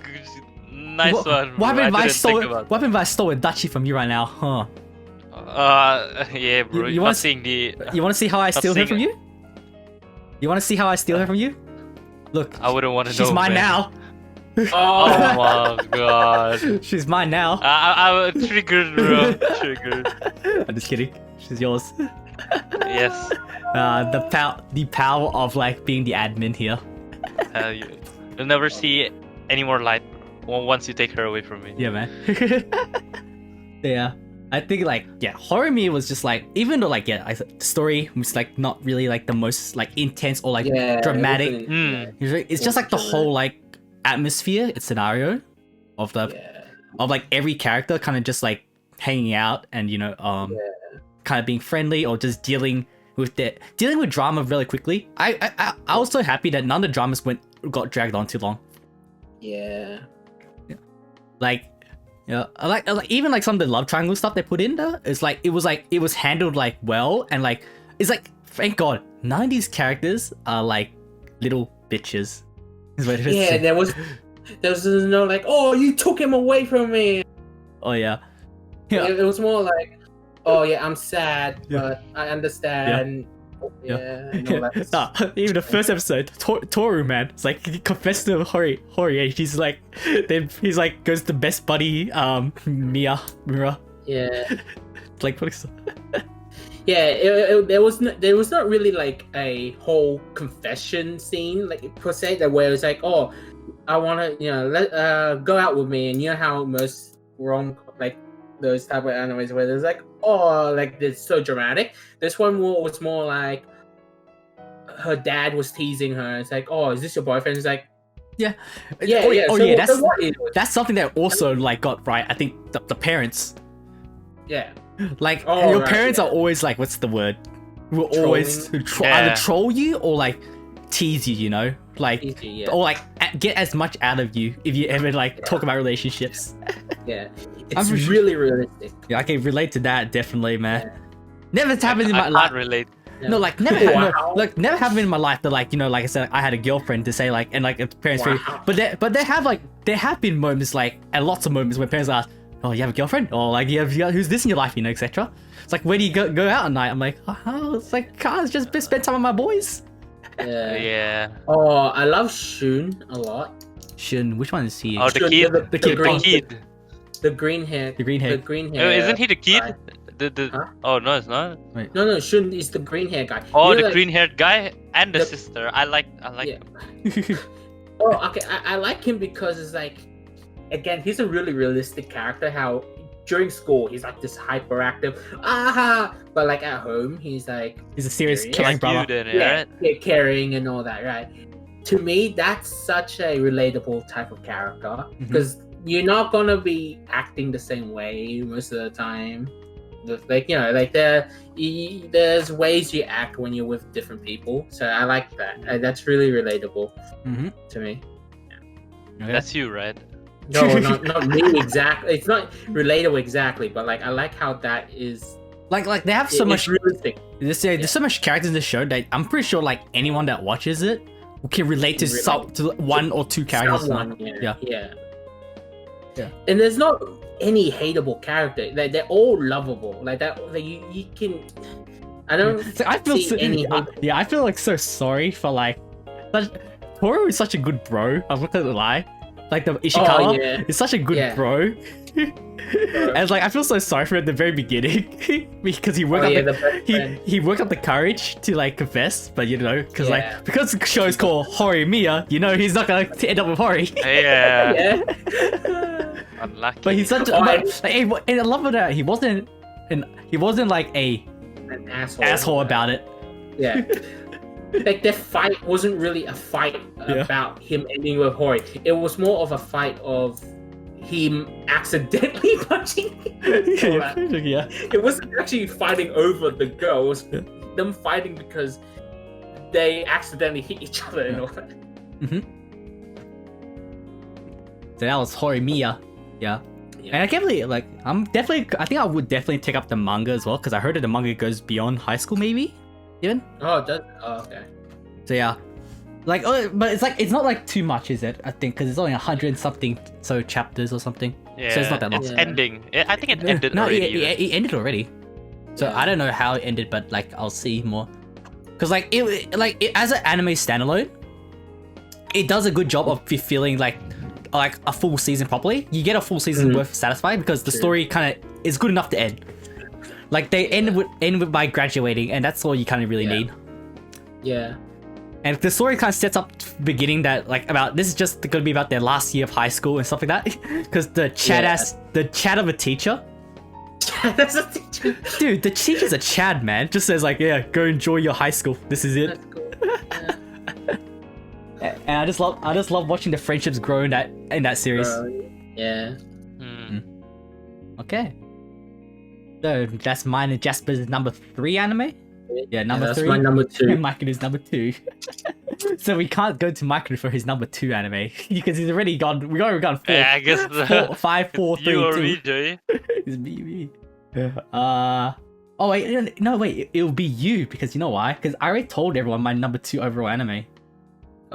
Nice one. What happened if I stole a Dachi from you right now? Huh? Yeah, bro. You want to see how I steal her from you? You want to see how I steal her from you? Look, I wouldn't want to know. She's mine now. Oh my god. She's mine now. I'm triggered, bro. Triggered. I'm just kidding. She's yours. Yes. The power of like being the admin here. You'll never see any more light once you take her away from me. Yeah, man. Yeah. I think Horimiya was just like, even though the story was like not really like the most like intense or like dramatic. It's just like the whole like atmosphere and scenario of like every character kind of just like hanging out and kind of being friendly or just dealing with drama really quickly. I was so happy that none of the dramas got dragged on too long. Yeah. Like even like some of the love triangle stuff they put in there, it's like it was handled like well, and like it's like thank God none of these characters are like little bitches. Yeah, there was no like, oh, you took him away from me. Oh yeah. It was more like, oh yeah, I'm sad, but I understand. Yeah. Even the first episode, Toru, man, it's like he confessed to Hori, and he's like, then he's like goes to best buddy, Mira. Yeah. Like what? Yeah, there was not really like a whole confession scene like per se that where it's like, oh, I want to go out with me, and how most wrong like those type of animes where there's like, oh, like it's so dramatic. This one was more like her dad was teasing her. It's like, oh, is this your boyfriend? It's like, yeah. That's something that also like got right. I think the parents. Yeah. Like your parents are always like, what's the word? Will always either troll you or like tease you, like or like get as much out of you if you ever like talk about relationships. Yeah, it's really realistic. Yeah, I can relate to that definitely, man. Never happened in my life. I can't relate. Yeah. No, like never, never happened in my life that like like I said, I had a girlfriend to say like, and like parents, but there have been moments like, and lots of moments where parents ask, oh, you have a girlfriend? Or like, who's this in your life, etc. It's like, where do you go out at night? I'm like, oh, it's like, can't just spend time with my boys. Yeah. Oh, I love Shun a lot. Shun, which one is he? Oh, the Shun, kid. the The green- kid. The green hair. The green hair. The green Oh, hair. isn't he the kid? guy. The Huh? Oh no, it's not. No, Shun is the green hair guy. Oh, You know, the like- green-haired guy and the the- sister. I like Yeah. him. Oh, okay. I like him because it's like, again, he's a really realistic character. How during school he's like this hyperactive, but like at home he's like He's a serious Serious? caring brother. Student, right? caring and all that, right? To me, that's such a relatable type of character Mhm. because you're not gonna be acting the same way most of the time. Like like there's ways you act when you're with different people. So I like that. That's really relatable Mm-hmm. to me. That's you, right? No, not me exactly. It's not relatable exactly, but like I like how that is. Like they have so much. It's realistic. There's so much characters in the show that I'm pretty sure like anyone that watches it can relate to to one or two characters. Someone, Yeah. Yeah. And there's not any hateable character. Like they're all lovable. Like that. Like you can. I don't. So I feel see any I feel like so sorry for like Toru is such a good bro. I'm not gonna lie. Like the Ishikawa is such a good bro. And like I feel so sorry for him at the very beginning because he worked he worked up the courage to like confess, but because because the show is called Hori Miya, he's not gonna end up with Hori. Yeah. Unlucky. But he's such and I love that he wasn't like an asshole about it. Yeah. Like their fight wasn't really a fight about him ending with Hori. It was more of a fight of him accidentally punching him. Yeah. It wasn't actually fighting over the girl. It was them fighting because they accidentally hit each other and all that. So that was Hori Miya. Yeah. And I can't believe, like, I think I would definitely take up the manga as well, because I heard that the manga goes beyond high school, maybe? Even? Oh, it does? Oh, okay. So yeah. Like, but it's not like too much, is it? I think, because it's only 100 and something chapters or something. Yeah, so it's not that long. It's ending. I think it ended no, already. it ended already. So I don't know how it ended, but like, I'll see more. Because like, it as an anime standalone, it does a good job of feeling like a full season properly. You get a full season worth satisfied because the story kind of is good enough to end. Like they end with by graduating, and that's all you kind of really need. Yeah. And the story kind of sets up beginning that like about this is just going to be about their last year of high school and stuff like that. Because the chat of a teacher. That's a teacher. Dude, the teacher's a Chad, man. Just says like, yeah, go enjoy your high school. This is it. That's cool. Yeah. And I just love watching the friendships grow in that series. Yeah. Okay. So that's mine and Jasper's number 3 anime. Yeah, number 3. That's my number 2. Maikeru's number 2. So we can't go to Maikeru for his number 2 anime because he's already gone. We already gone 4. Yeah, I guess 5, 4, 3, you or 2. me, Joey. It's me. Oh wait, no wait. It'll be you because you know why? Because I already told everyone my number 2 overall anime.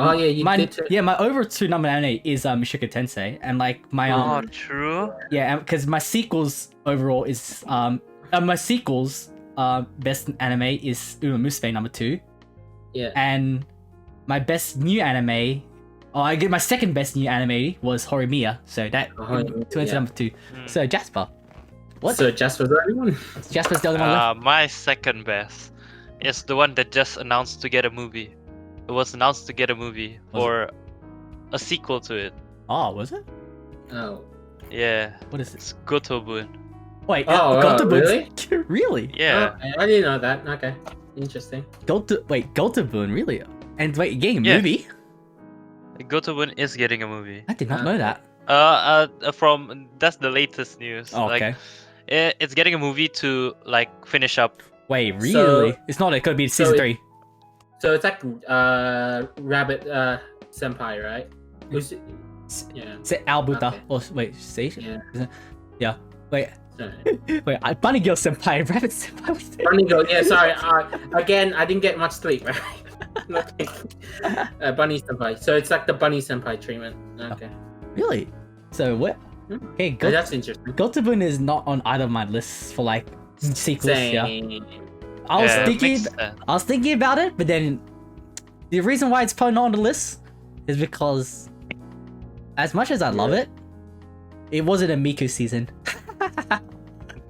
Oh yeah, you did too. Yeah, my overall 2 number anime is Mushoku Tensei, and like my true. Yeah, because my sequels overall is my sequels best anime is Uma Musume number 2. Yeah. And my best new anime, I get my second best new anime was Horimiya, so that to number 2. So Jasper, what? So Jasper's the only one. Jasper's the only one left. My second best is the one that just announced to get a movie. It was announced to get a movie or a sequel to it. Oh, was it? Oh. Yeah. What is it? It's Gotobun. Wait, really? Really? Yeah. Oh, I didn't know that. Okay. Interesting. Gotobun, really? And wait, you're getting a movie? Gotobun is getting a movie. I did not know that. That's the latest news. Oh, okay. Like, it's getting a movie to like finish up. Wait, really? It's not. It could be season 3. So it's like Rabbit Senpai, right? Who's it? Yeah. Say Albuta. Okay. Or wait, Station? Yeah. Yeah. Wait. Sorry. Wait, Bunny Girl Senpai, Rabbit Senpai. What's that? Bunny Girl. Yeah, sorry. Again, I didn't get much sleep. Right? Bunny Senpai. So it's like the Bunny Senpai treatment. Okay. Really? So what? Okay, That's interesting. Gotobun is not on either of my lists for like sequels. Same. Yeah. I was thinking about it, but then the reason why it's probably not on the list is because, as much as I love it, it wasn't a Miku season.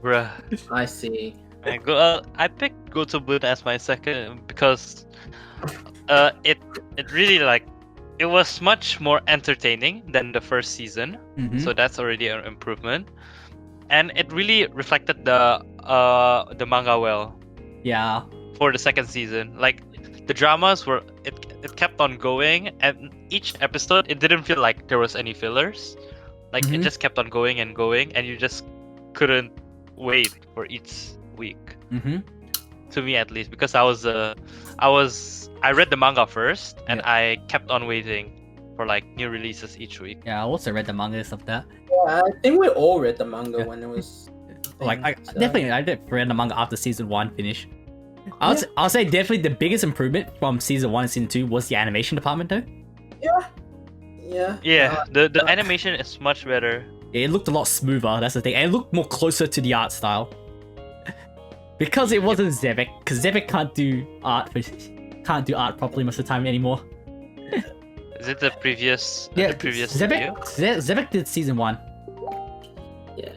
Bruh. I see. I picked Gotobun as my second because it really like it was much more entertaining than the first season, so that's already an improvement, and it really reflected the manga well. Yeah. For the second season, like the dramas were it kept on going, and each episode it didn't feel like there was any fillers, like it just kept on going and going, and you just couldn't wait for each week. To me at least, because I read the manga first, and I kept on waiting for like new releases each week. Yeah, I also read the manga and stuff that. Yeah, I think we all read the manga when it was. Like, I did read the manga after season 1 finished. I'll say definitely the biggest improvement from season 1 and season 2 was the animation department though. Yeah. The animation is much better. Yeah, it looked a lot smoother. That's the thing, and it looked more closer to the art style. Because it wasn't Zebek, because Zebek can't do art properly most of the time anymore. Is it the previous? Yeah, the previous Zebek did season 1. Yeah.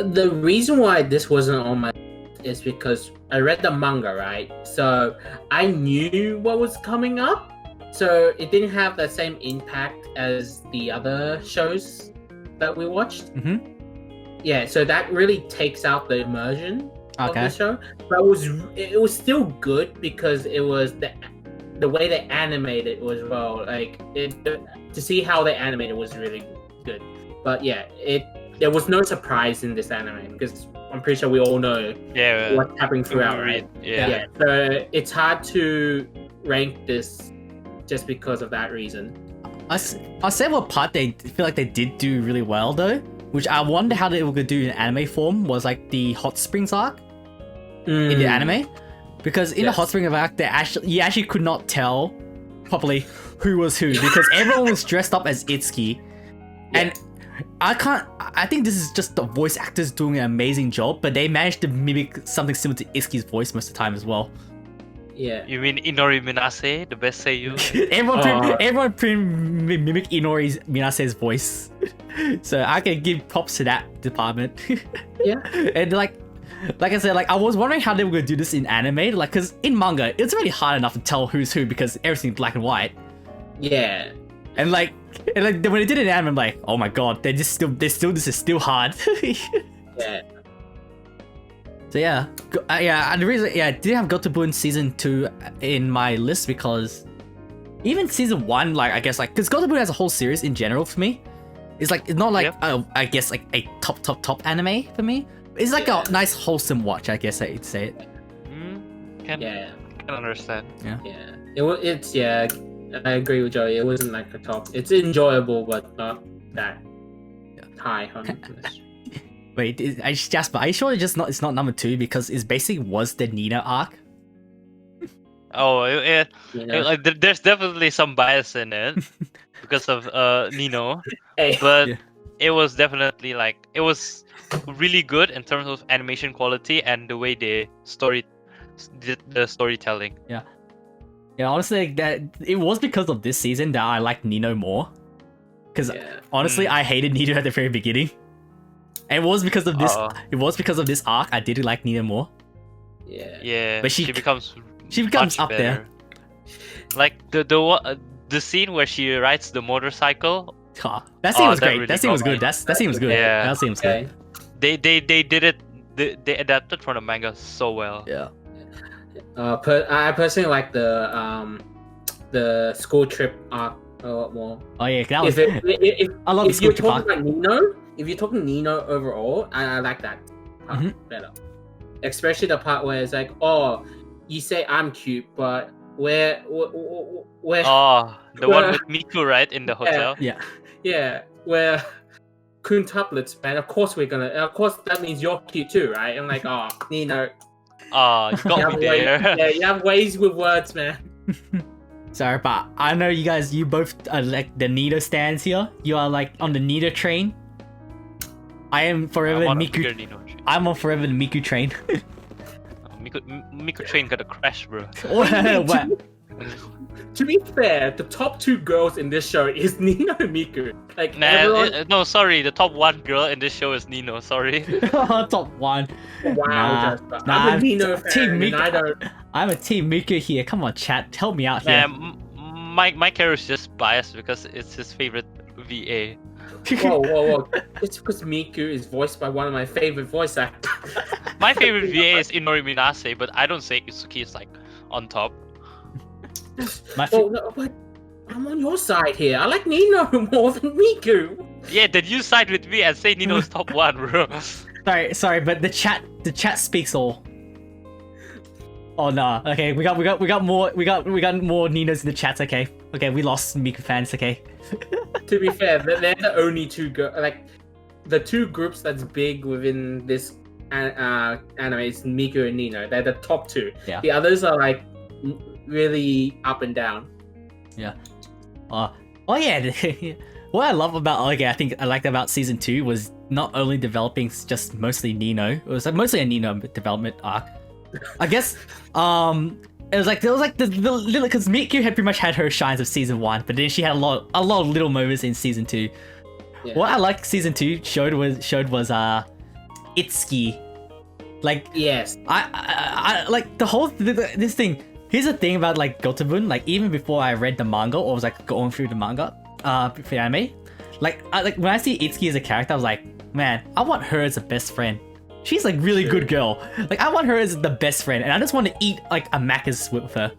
The reason why this wasn't on my list is because I read the manga, right? So I knew what was coming up, so it didn't have the same impact as the other shows that we watched. Yeah, so that really takes out the immersion of the show. But it was still good because it was the way they animated was well. Like to see how they animated was really good. But yeah, there was no surprise in this anime because I'm pretty sure we all know what's happening throughout, right? Yeah. So it's hard to rank this just because of that reason. I'll say what part they feel like they did do really well though, which I wonder how they were gonna do in anime form, was like the Hot Springs arc in the anime, because in the Hot Springs arc, you actually could not tell properly who was who because everyone was dressed up as Itsuki, and I think this is just the voice actors doing an amazing job, but they managed to mimic something similar to Itsuki's voice most of the time as well. Yeah. You mean Inori Minase, the best seiyuu? everyone mimic Inori Minase's voice, so I can give props to that department. Yeah. And like I said, like I was wondering how they were gonna do this in anime, like because in manga it's really hard enough to tell who's who because everything's black and white. Yeah. And like when they did it in anime, I'm like, oh my god, this is still hard. Yeah. So and the reason I didn't have Gotobun season 2 in my list because even season 1, like I guess like because Gotobun as a whole series in general for me, it's like it's not like I guess like a top anime for me. It's like a nice wholesome watch, I guess I'd say it. Can understand. Yeah. I agree with Joey. It wasn't like a top. It's enjoyable, but not that high on the list. Wait, Jasper, are you sure it's not number 2 because it basically was the Nina arc? Oh, like, there's definitely some bias in it because of Nino, but it was definitely like it was really good in terms of animation quality and the way they did the storytelling. Yeah, honestly, like, that it was because of this season that I liked Nino more. Because honestly, I hated Nino at the very beginning. And it was because of this. It was because of this arc I did like Nino more. Yeah. But she becomes up better. there. Like the scene where she rides the motorcycle. That scene was great. Really that scene was good. That scene was good. Yeah. That scene was good. They did it. They adapted from the manga so well. Yeah. I personally like the school trip arc a lot more. Oh yeah, that was. I love the if school you're trip talking arc. about Nino, if you're talking Nino overall, I like that part better. Especially the part where it's like, oh, you say I'm cute, but where? Oh, the one with Miku, right, in the hotel. Yeah. Where quintuplets, man. Of course that means you're cute too, right? I'm like, oh, Nino. Oh, you got me there. You have ways with words, man. Sorry, but I know you both are like the Nino stands here. You are like on the Nino train. I am forever Miku. I'm on forever the Miku train. Miku train got a crash, bro. To be fair, the top 2 girls in this show is Nino and Miku. Like no, sorry. The top 1 girl in this show is Nino. Sorry. Top 1. Wow, I'm a Nino fan. Team And I don't. I'm a Team Miku here. Come on, chat. Help me out here. Yeah, Maikeru is just biased because it's his favorite VA. Whoa. It's because Miku is voiced by one of my favorite voice actors. My favorite VA is Inori Minase, but I don't say Itsuki is like on top. No, but I'm on your side here. I like Nino more than Miku. Yeah, then you side with me and say Nino's top 1, bro. Sorry, but the chat speaks all. Oh no. Okay, we got more Ninos in the chats. Okay, we lost Miku fans. Okay. To be fair, they're the only 2 like the 2 groups that's big within this anime is Miku and Nino. They're the top 2. Yeah. The others are like really up and down. Yeah. Oh yeah. What I love about I think I liked about season 2 was not only developing just mostly Nino. It was like mostly a Nino development arc. I guess it was like the little because Miku had pretty much had her shines of season 1, but then she had a lot of little moments in season 2. Yeah. What I liked season 2 showed was Itsuki. Like yes, I like the whole this thing. Here's the thing about like Gotobun, like even before I read the manga or was like going through the manga, for the anime, like when I see Itsuki as a character, I was like, man, I want her as a best friend. She's like really good girl. Like I want her as the best friend, and I just want to eat like a Macca's with her.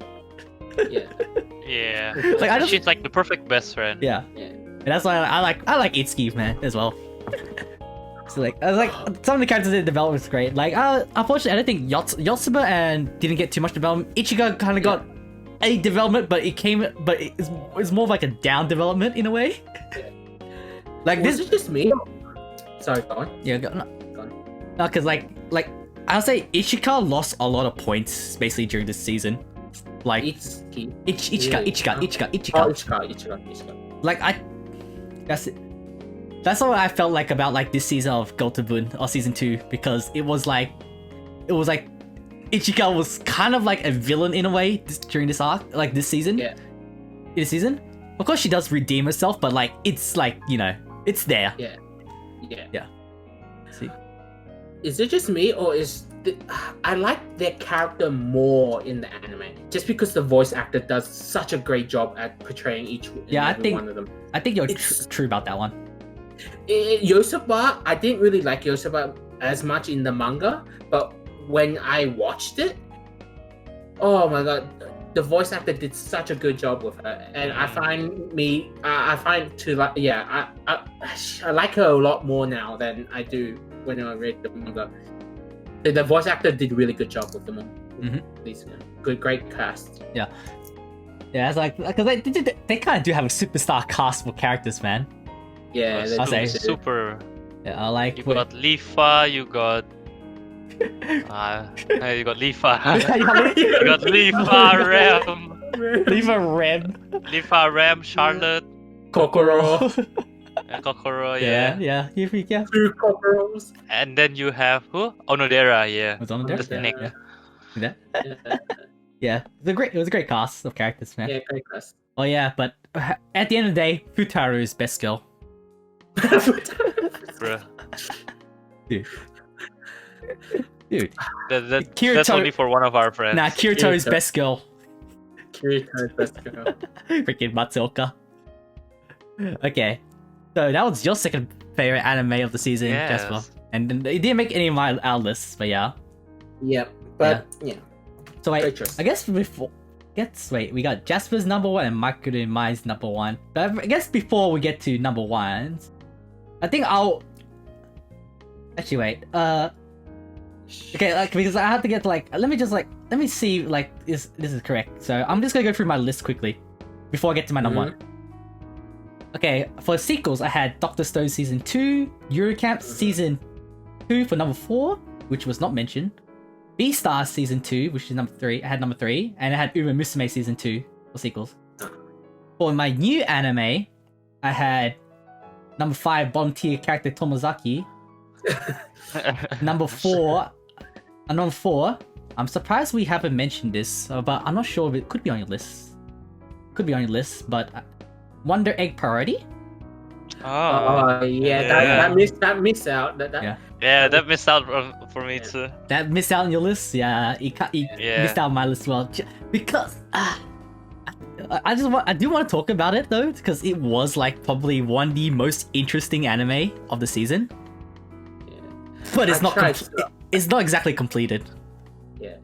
Yeah. Like she's like the perfect best friend. Yeah. And that's why I like Itsuki, man, as well. So like I was like some of the characters in the development was great. Like unfortunately I don't think Yotsuba and didn't get too much development. Ichigo kind of got a development, but it was more of like a down development in a way. Like was it just me? Sorry, go on. Yeah, go on. No, because like I'll say Ichika lost a lot of points basically during this season. Like Ichika. Ichika. Like that's it. That's what I felt like about like this season of Gotobun or season 2, because it was like Ichika was kind of like a villain in a way during this arc, like this season. Yeah. This season, of course she does redeem herself, but like it's like it's there. Yeah. See. Is it just me, or I like their character more in the anime, just because the voice actor does such a great job at portraying each one of them. I think you're true about that one. Yosaba, I didn't really like Yosaba as much in the manga, but when I watched it, oh my god, the voice actor did such a good job with her, and I like her a lot more now than I do when I read the manga. The voice actor did a really good job with them all. Mm-hmm. Great cast. Yeah, it's like because they kind of do have a superstar cast for characters, man. Yeah, I'll say super. Yeah, I like. You got Lifa, you got. You got Lifa. You got Lifa, Rem. Lifa, Rem, Charlotte. Kokoro. Kokoro, yeah. 2 Kokoros. And then you have who? Onodera, yeah. Was Onodera? The snake. Yeah. It was a great cast of characters, man. Yeah, great cast. Oh yeah, but at the end of the day, Futaru is best girl. Bruh. Dude. That's only for one of our friends. Nah, Kirito is best girl. Kirito is best girl. Freaking Matsuoka. Okay. So that was your second favorite anime of the season, Yes. Jasper. And it didn't make any of our lists, but yeah. Yep. But yeah. So wait, I guess we got Jasper's number 1 and Maikeru and mine's number 1. But I guess before we get to number 1s, I think I'll actually wait. Okay, like because I have to get like let me see like this is correct. So I'm just gonna go through my list quickly before I get to my number 1. Okay, for sequels I had Dr. Stone season 2, Eurocamp season 2 for number 4, which was not mentioned. Beastar season 2, which is number 3. I had number 3, and I had Uma Musume season 2 for sequels. For my new anime, I had number 5 bottom tier character Tomozaki. Number 4, I'm surprised we haven't mentioned this, but I'm not sure if it could be on your list. But Wonder Egg Priority? Oh, That missed out. That missed out for me too. That missed out on your list? Yeah, it missed out on my list as well. Because I do want to talk about it though, because it was like probably one of the most interesting anime of the season. Yeah. But it's it's not exactly completed. Yeah,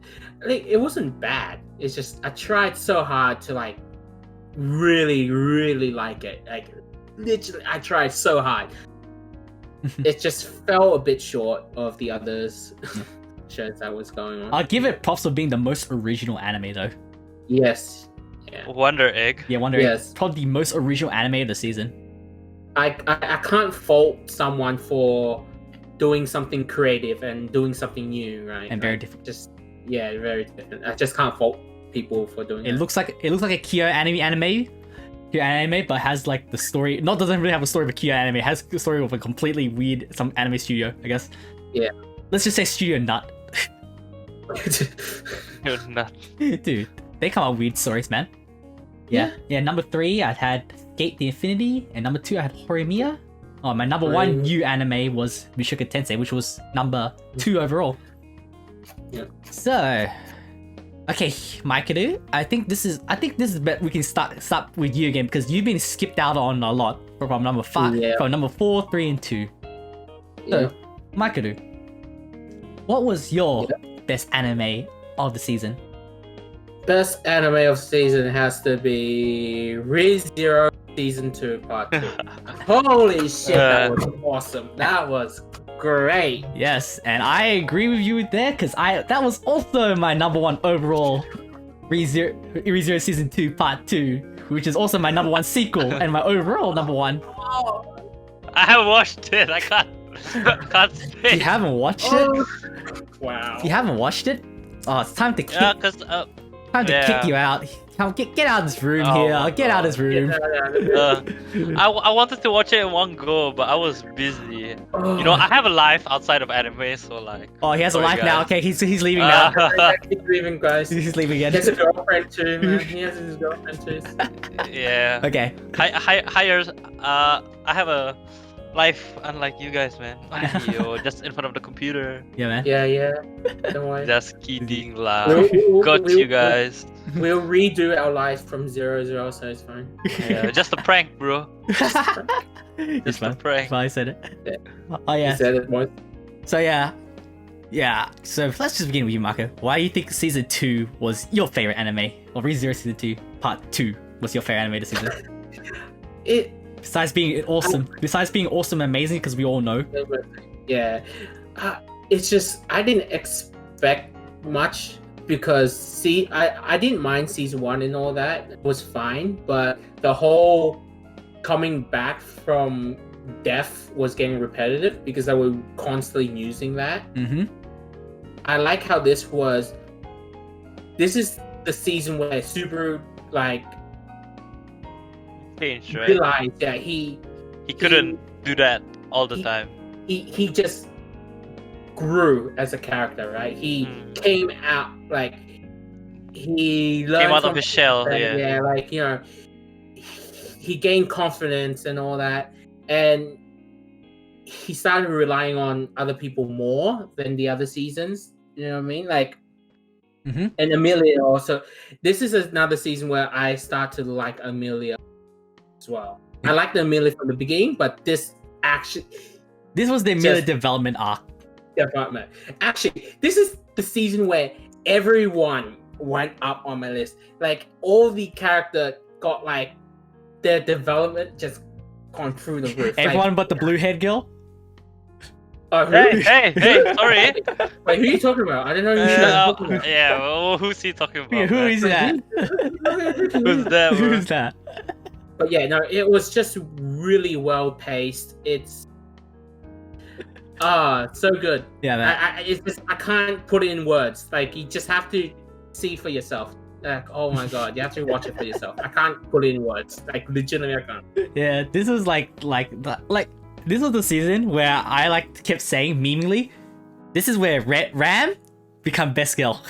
like, it wasn't bad. It's just I tried so hard to like really like it. Like literally, I tried so hard. It just fell a bit short of the others shows that was going on. I'll give it props for being the most original anime though. Yes. Yeah. Wonder Egg. Yeah, Wonder Egg. Probably the most original anime of the season. I can't fault someone for doing something creative and doing something new, right? And very different. Very different. I just can't fault people for doing it. It looks like a Kyo anime, but has like the story. Doesn't really have a story of a Kyo anime. It has the story of a completely weird some anime studio, I guess. Yeah. Let's just say Studio Nut. You're nut. Dude, they come up with weird stories, man. Yeah. Number 3, I had Skate the Infinity, and number 2, I had Horimiya. Oh, my number 1 new anime was Mushoku Tensei, which was number 2 overall. Yeah. So, okay, Maikeru, I think this is we can start with you again because you've been skipped out on a lot from number 5, from number 4, 3, and 2. So, Maikeru, what was your best anime of the season? Best anime of season has to be Re:Zero Season 2 Part 2. Holy shit, that was awesome. That was great. Yes, and I agree with you there because that was also my number 1 overall Re:Zero Season 2 Part 2, which is also my number 1 sequel and my overall number 1. I haven't watched it. I can't say. You haven't watched it? Wow. You haven't watched it? Oh, it's time to kick. Time to kick you out. Get out of this room here. Get out of this room. I wanted to watch it in one go, but I was busy. You know, I have a life outside of anime, so like. Oh, he has a life now. Okay, he's leaving now. He's leaving, guys. He's leaving again. He has a girlfriend too, man. He has his girlfriend too. Yeah. Okay. I have a life unlike you guys, man. Yo, just in front of the computer. Yeah, man. Yeah. Don't worry. Just kidding, lah. Got you guys. We'll redo our life from 0-0, so it's fine. Yeah, just a prank, bro. Just a prank. I said it. Yeah. Oh yeah. You said it once. So yeah. So let's just begin with you, Marco. Why do you think season 2 was your favorite anime, or Re:Zero Season 2 Part 2 was your favorite anime this season? Besides being awesome and amazing, because we all know. Yeah, it's just I didn't expect much because I didn't mind season 1 and all that. It was fine, but the whole coming back from death was getting repetitive because they were constantly using that. Mm-hmm. I like how this is the season where Subaru like changed, right? realized that he couldn't do that all the time. He just grew as a character, right? He came out like he learned came out of his shell. Yeah, like you know, he gained confidence and all that, and he started relying on other people more than the other seasons. You know what I mean? Like, and Amelia also. This is another season where I start to like Amelia as well. I liked Amelia from the beginning, but this was the Amelia development arc. Development. Actually, this is the season where everyone went up on my list. Like all the character got like their development just gone through the roof. Everyone but the blue haired girl. Hey, sorry. Wait, who are you talking about? I don't know who you're talking about. Yeah, well, who's he talking about? Yeah, who is that? Who's that? Bro? Who's that? But yeah, no, it was just really well paced. It's so good. Yeah, man. I can't put it in words. Like you just have to see for yourself. Like, oh my god, you have to watch it for yourself. I can't put it in words. Like legitimately, I can't. Yeah, this was like this was the season where I kept saying meaningly, this is where Ram become best girl.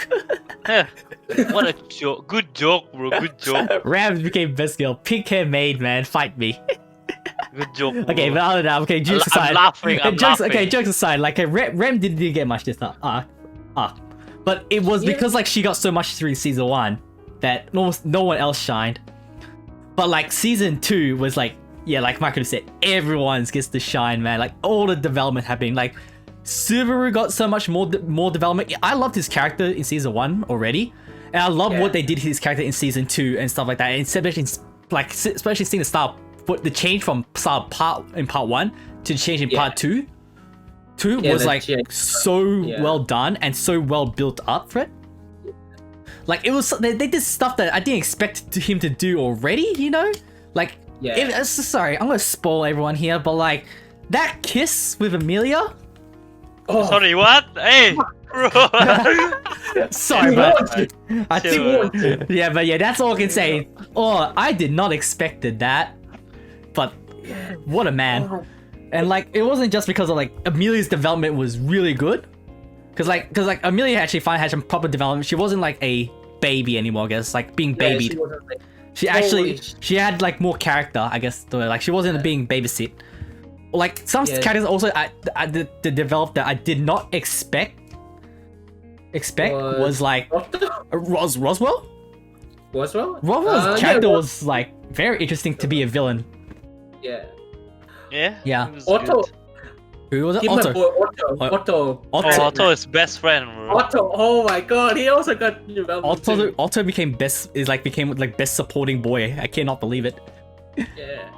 What a joke! Good joke, bro. Good joke. Rams became best girl. Pink hair maid, man, fight me. Good joke. Bro. Okay, but other than that, okay, jokes aside. I'm laughing. Okay, jokes aside. Like, Rem didn't get much this arc. But it was because like she got so much through season 1 that almost no one else shined. But like season 2 was like, yeah, like Maikeru said, everyone gets to shine, man. Like all the development happening. Like Subaru got so much more development. I loved his character in season 1 already, and I love what they did to his character in season 2 and stuff like that. And especially seeing the style, the change from style in part 1 to change in part 2. Was like so well done and so well built up for it. Like it was, they did stuff that I didn't expect him to do already. You know, like sorry, I'm gonna spoil everyone here, but like that kiss with Amelia. Oh. Sorry, what? Hey, bro. Sorry, but I think but that's all I can say. Oh, I did not expected that, but what a man. And like it wasn't just because of like Amelia's development was really good, because Amelia actually finally had some proper development. She wasn't like a baby anymore, I guess, like being babied. She had like more character, I guess. Like she wasn't being babysit. Like some characters also I developed that I did not expect was like Roswell. Roswell's character was like very interesting to be a villain. Yeah. Otto. Who was it? Otto. Otto is best friend, bro. Otto. Oh my god, he also got development. Otto became best supporting boy. I cannot believe it. Yeah.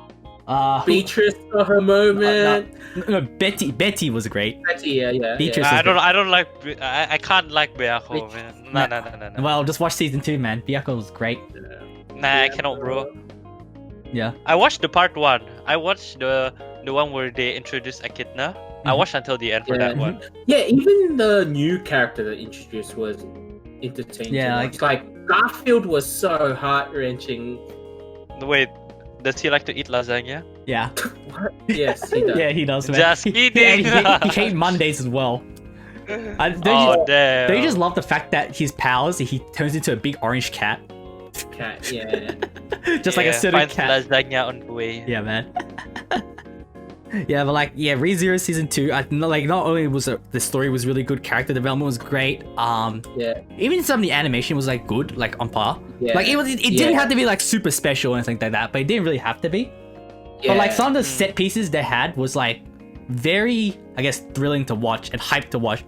Beatrice for her moment. No, Betty was great. Betty, yeah. Beatrice. I can't like Byakuya, man. No. Well, just watch season 2, man. Byakuya was great. Nah, I cannot, bro. Yeah. I watched the part 1. I watched the one where they introduced Echidna. I watched until the end for that one. Yeah, even the new character that introduced was entertaining. Yeah, like Garfield was so heart-wrenching. Wait, does he like to eat lasagna? Yeah. Yes, he does. Yeah, he does, man. Just kidding. He hates Mondays as well. Damn. They just love the fact that his powers, he turns into a big orange cat. Just like a certain cat. Lasagna on the way. Yeah, man. Yeah, but like, ReZero season 2, not only was the story was really good, character development was great. Even some of the animation was like good, like on par. Like it didn't have to be like super special or anything like that, but it didn't really have to be. But like some of the set pieces they had was like very, I guess, thrilling to watch and hyped to watch.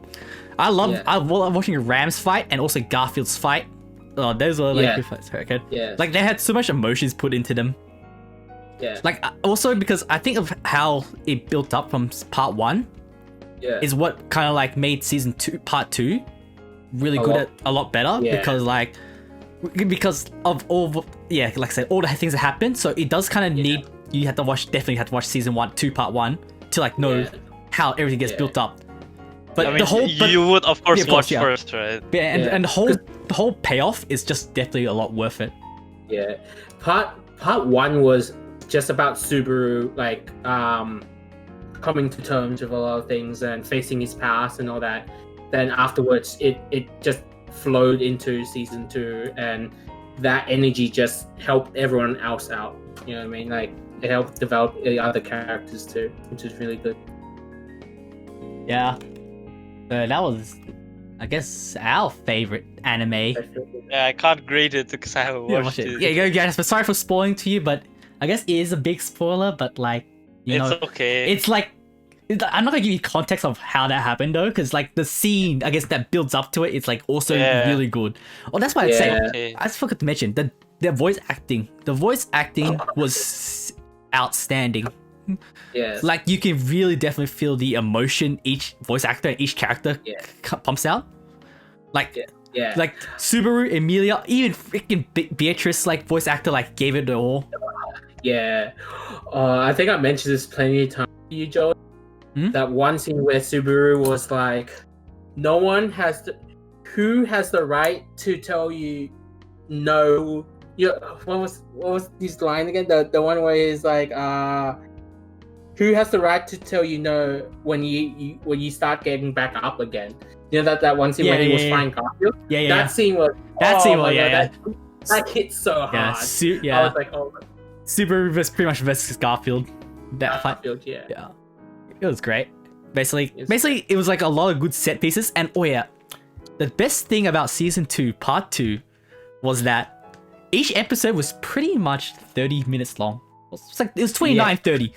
I love watching Ram's fight and also Garfield's fight. Oh, those were like good fights. Okay. Yeah. Like they had so much emotions put into them. Yeah. Like also because I think of how it built up from part 1. Yeah. Is what kind of like made season 2, part 2, really a lot better because of all like I said, all the things that happened. So it does kind of need you definitely have to watch season 1, 2, part 1 to like know how everything gets built up. But I mean, you would of course watch first, right? Yeah, and the whole payoff is just definitely a lot worth it. Yeah, part 1 was just about Subaru like coming to terms with a lot of things and facing his past and all that. Then afterwards, it just flowed into season 2, and that energy just helped everyone else out. You know what I mean? Like it helped develop the other characters too, which is really good. Yeah. That was, I guess, our favorite anime. Yeah, I can't grade it because I haven't watched it. Yeah, Jasper, sorry for spoiling to you, but I guess it is a big spoiler, but like, you know, okay. It's like, I'm not gonna give you context of how that happened though, because like the scene, I guess, that builds up to it, it's like also really good. Oh, that's why I'd say, I just forgot to mention, the voice acting. The voice acting was outstanding. Yes. Like you can really definitely feel the emotion each voice actor and each character pumps out. Like like Subaru, Emilia, even freaking Beatrice, like voice actor, like gave it all. Yeah. I think I mentioned this plenty of times to you, Joey. That one scene where Subaru was like, no one who has the right to tell you no. What was his line again? The one where he's like, who has the right to tell you no when you start getting back up again? You know that one scene when he was fighting Garfield? Yeah. That scene was... That hit so hard. I was like, oh... Subaru was pretty much versus Garfield. That fight. Garfield, yeah. It was great. Basically, it was like a lot of good set pieces. And the best thing about season 2, part 2, was that each episode was pretty much 30 minutes long. It was 29, 30.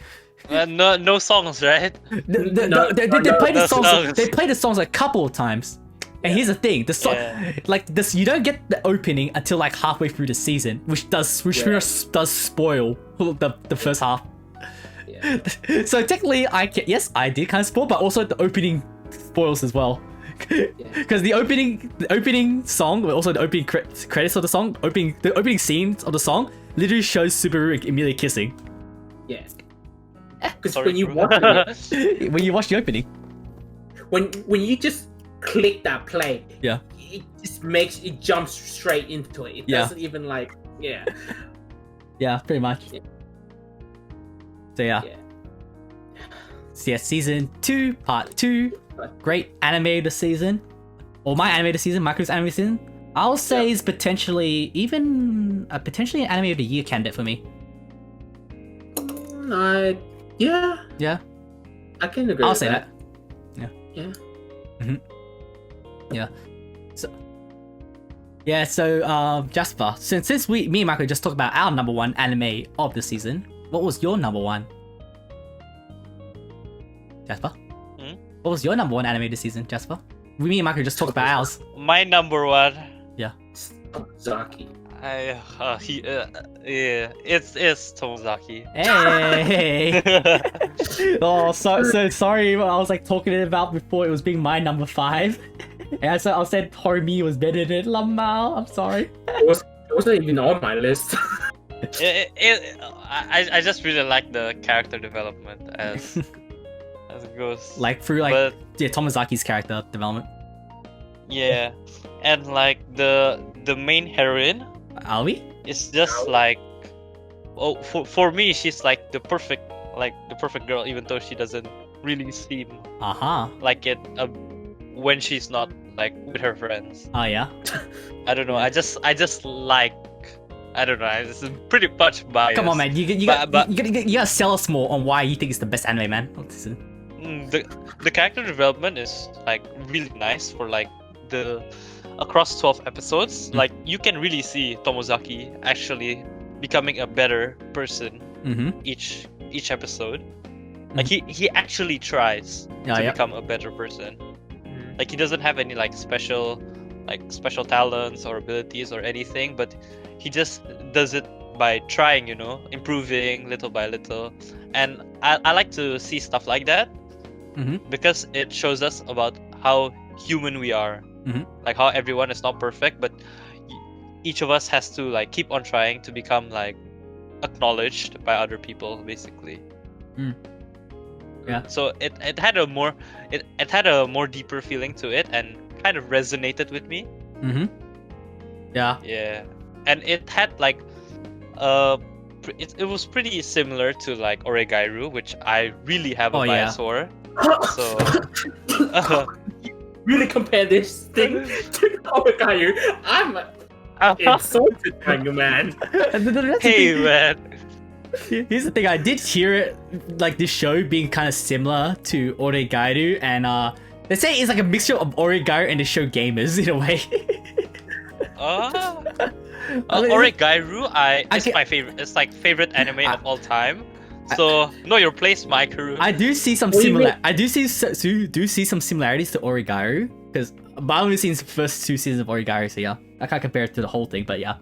No songs, right? They played the songs. They played the songs a couple of times. And here's the thing: the song, like this, you don't get the opening until like halfway through the season, which does spoil the first half. So technically, I did kind of spoil, but also the opening spoils as well. Because the opening song, but also the opening credits of the song, the opening scenes of the song, literally shows Subaru and Emilia kissing. Yeah. Because when you watch it, when you watch the opening, when you just click that play, it just jumps straight into it. It doesn't even like, pretty much. So season 2, part 2, great animated season, or my animated season, Maikeru's animated season. I'll say is potentially an anime of the year candidate for me. Yeah. I can agree. I'll say that. So Jasper, since me and Maikeru just talked about our number 1 anime of the season, what was your number 1? Jasper? What was your number 1 anime this season, Jasper? Me and Maikeru just talked about ours. My number 1. Yeah. Zaki. It's Tomozaki. Hey. Oh, so sorry. I was like talking about before it was being my number 5, and I said Horimi was better than Lamau. I'm sorry. It wasn't even on my list. I just really like the character development as it goes. Like through Tomozaki's character development. Yeah, and like the main heroine. Aoi? It's just like, for me, she's like the perfect girl, even though she doesn't really seem like it when she's not like with her friends. Oh yeah. I don't know. I just like. I don't know. It's pretty much biased. Come on, man. You gotta sell us more on why you think it's the best anime, man. The character development is like really nice for like across 12 episodes. Like you can really see Tomozaki actually becoming a better person each episode. Like he actually tries to become a better person. Like he doesn't have any like special talents or abilities or anything, but he just does it by trying, improving little by little. And I like to see stuff like that because it shows us about how human we are. Like how everyone is not perfect, but each of us has to like keep on trying to become like acknowledged by other people, basically. Yeah. So it had a more deeper feeling to it and kind of resonated with me. Yeah. And it had like it was pretty similar to like Oregairu, which I really have a bias for. So really compare this thing to Oregairu. I'm insulted by you, man. Hey, man. Here's the thing, I did hear it, like this show being kind of similar to Oregairu, and they say it's like a mixture of Oregairu and the show Gamers in a way. Oregairu is my favorite. It's like favorite anime of all time. So know your place, Maikeru. I do see some some similarities to Oregairu, because I've only seen the first 2 seasons of Oregairu, so yeah, I can't compare it to the whole thing, but yeah.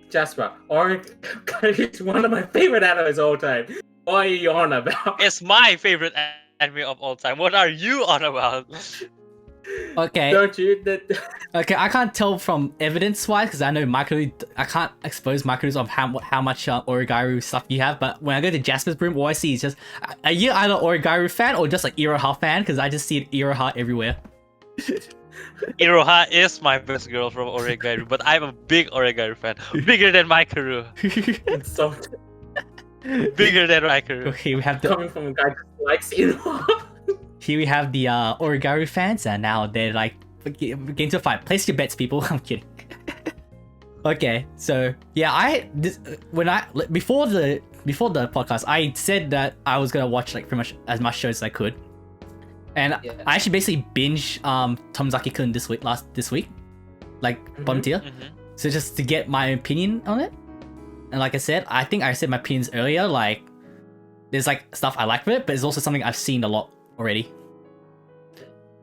Jasper, Oregairu is one of my favorite animes of all time. What are you on about? It's my favorite anime of all time. What are you on about? Okay. Don't you? Okay, I can't tell from evidence-wise because I know Maikeru. I can't expose Maikeru's of how much Oregairu stuff you have. But when I go to Jasper's room, all I see is just are you either Oregairu fan or just like Iroha fan? Because I just see Iroha everywhere. Iroha is my best girl from Oregairu, but I'm a big Oregairu fan, bigger than Maikeru. Insulted. Bigger than Maikeru. Okay, we have coming from a guy who likes Iroha. here we have the Origaru fans, and now they're like getting to a fight. Place your bets, people. I'm kidding. Okay, so yeah, before the podcast, I said that I was gonna watch like pretty much as much shows as I could, and I actually basically binge Tomozaki-kun this week, like bottom tier, so just to get my opinion on it. And like I said, I think I said my opinions earlier. Like, there's like stuff I like with it, but it's also something I've seen a lot already.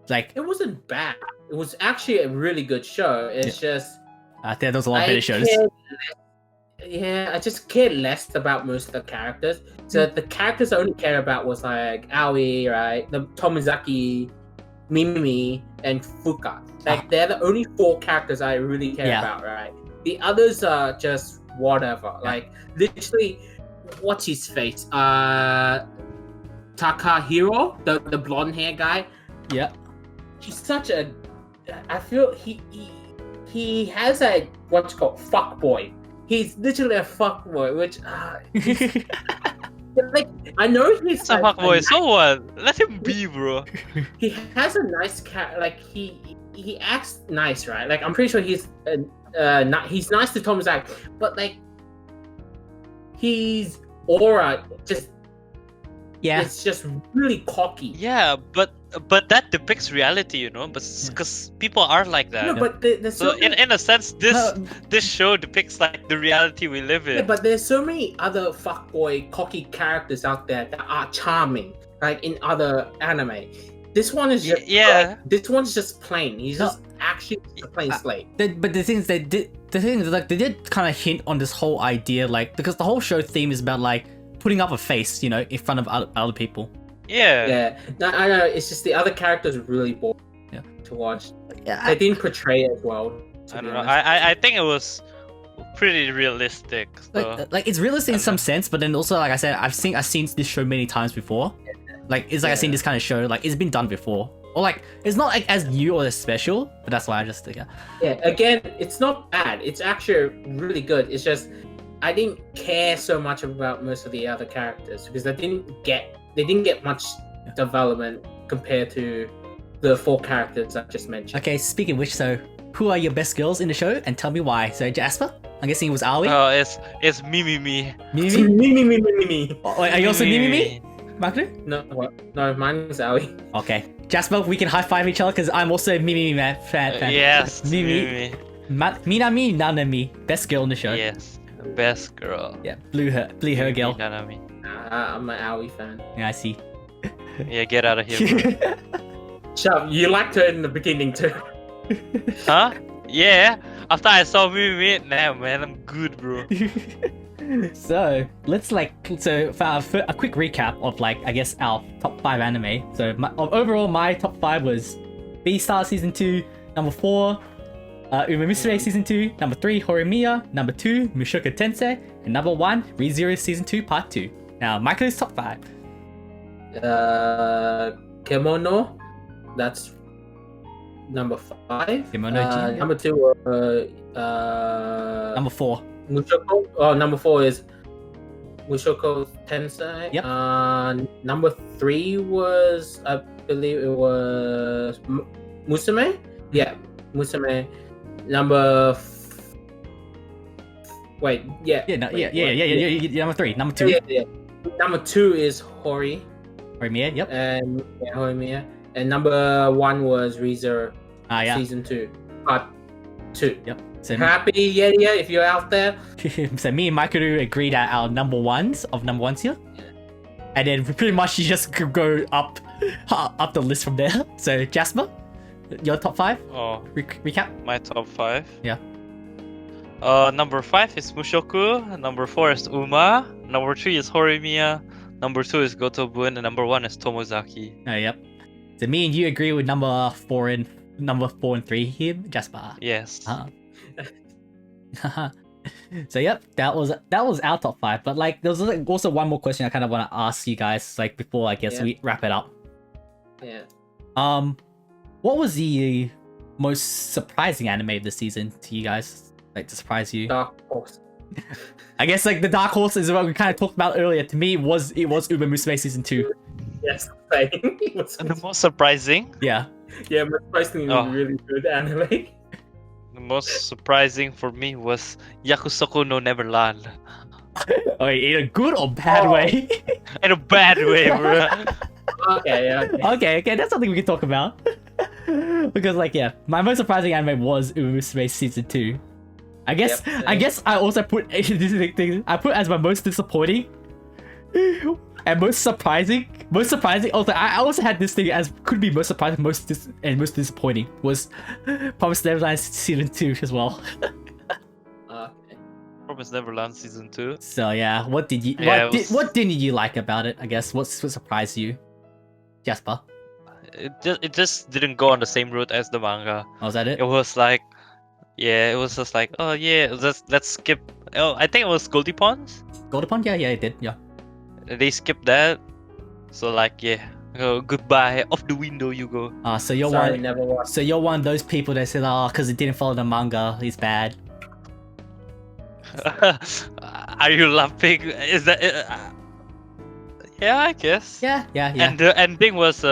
Like, it wasn't bad. It was actually a really good show. It's just I think there was a lot of better shows. I just cared less about most of the characters. So the characters I only care about was like Aoi, right? The Tomozaki, Mimimi, and Fuka. Like they're the only 4 characters I really care about, right? The others are just whatever. Like literally, what's his face? Takahiro, the blonde hair guy. Yeah. He's such a. I feel he has a what's called fuck boy. He's literally a fuck boy, which like I know he's a fuck boy. So what? Let him be, bro. He has a nice like he acts nice, right? Like I'm pretty sure he's he's nice to Tomozaki, but like his aura just it's just really cocky. Yeah, but that depicts reality, you know. But because people are like that. No, but so in a sense, this show depicts like the reality we live in. Yeah, but there's so many other fuckboy cocky characters out there that are charming, like in other anime. This one is just this one's just plain. He's just actually a plain slate. But the thing is, they did kind of hint on this whole idea, like because the whole show theme is about like putting up a face, you know, in front of other people. Yeah. No, I know. It's just the other characters are really boring to watch. Yeah, they didn't portray it as well. I don't know. I think it was pretty realistic. So. Like it's realistic in some sense, but then also, like I said, I've seen this show many times before. Like it's like I've seen this kind of show. Like it's been done before, or like it's not like as new or as special. But that's why I just think. Yeah. Again, it's not bad. It's actually really good. It's just I didn't care so much about most of the other characters because they didn't get much development compared to the 4 characters I just mentioned. Okay, speaking of which, so who are your best girls in the show, and tell me why? So Jasper, I'm guessing it was Aoi. Oh, it's Mimimi. Mimimi. Oh, wait, are you also Mimimi, Maikeru? No, mine is Aoi. Okay, Jasper, we can high five each other because I'm also a Mimimi fan. Yes, Mimimi. Minami Nanami, best girl in the show. Yes, best girl. Yeah, blue hair girl. Nanami. I'm an Aoi fan. Yeah, I see. Yeah, get out of here, bro. Shut up, you liked her in the beginning too. Huh? Yeah. After I saw Mimi, nah, man, I'm good, bro. So let's for a quick recap of like I guess our top 5 anime. So overall, my top 5 was Beastar Season 2, number 4, Uma Musume Season 2, number 3, Horimiya, number 2, Mushoku Tensei, and number 1, ReZero Season 2 Part 2. Now, Michael's top 5. Kemono, that's number 5. Kemono G. Number 2, number 4. Mushoku. Oh, number 4 is Mushoku Tensei. Yep. Number 3 was, I believe it was Musume. Yeah, Musume. Number. Number 3. Number 2. Yeah. Number 2 is Horimiya, yep. And Horimiya. And number 1 was ReZero. Season 2, Part 2. Yep. So happy Yeria if you're out there. So me and Maikeru agreed at our number ones here. Yeah. And then pretty much you just go up the list from there. So Jasper, your top 5? Oh. Recap? My top 5? Yeah. Number 5 is Mushoku. Number 4 is Uma. Number 3 is Horimiya. Number 2 is Gotobun. And number 1 is Tomozaki. Oh, yep. So me and you agree with number 4 and 3 here, Jasper. Yes. So yep, that was our top 5. But like, there was also one more question I kind of want to ask you guys, like before I guess we wrap it up. Yeah. What was the most surprising anime of the season to you guys? Like to surprise you? Dark Horse. I guess like the Dark Horse is what we kind of talked about earlier. To me, it was Uma Musume Season 2. Yes, same. It was And the most surprising, Yeah. yeah, but surprisingly Oh. really good anime. the most surprising for me was Yakusoku no Neverland. Oh, in a good or bad way? In a bad way, bro. Okay, okay. Okay, that's something we can talk about. Because like yeah, my most surprising anime was Umusume season 2. I guess Yep, I guess I also put this thing I put as my most disappointing and most surprising. Most surprising. Also, I also had this thing as could be most surprising, most disappointing was Promised Neverland season 2 as well. Okay. Promised Neverland season 2. So yeah, what did you Yeah, what didn't you like about it? I guess what surprised you, Jasper? It just didn't go on the same route as the manga. Oh, was that it? It was like, yeah, it was just like, oh yeah, let's skip. Oh, I think it was Goldie Pawns. Gold Pond? Yeah, it did. Yeah. They skipped that, so like yeah, goodbye. Off the window you go. So you're Sorry, one. never watched. So you're one of those people that said, "Oh, because it didn't follow the manga, it's bad." Are you laughing? Is that? Yeah, I guess. Yeah. And the ending was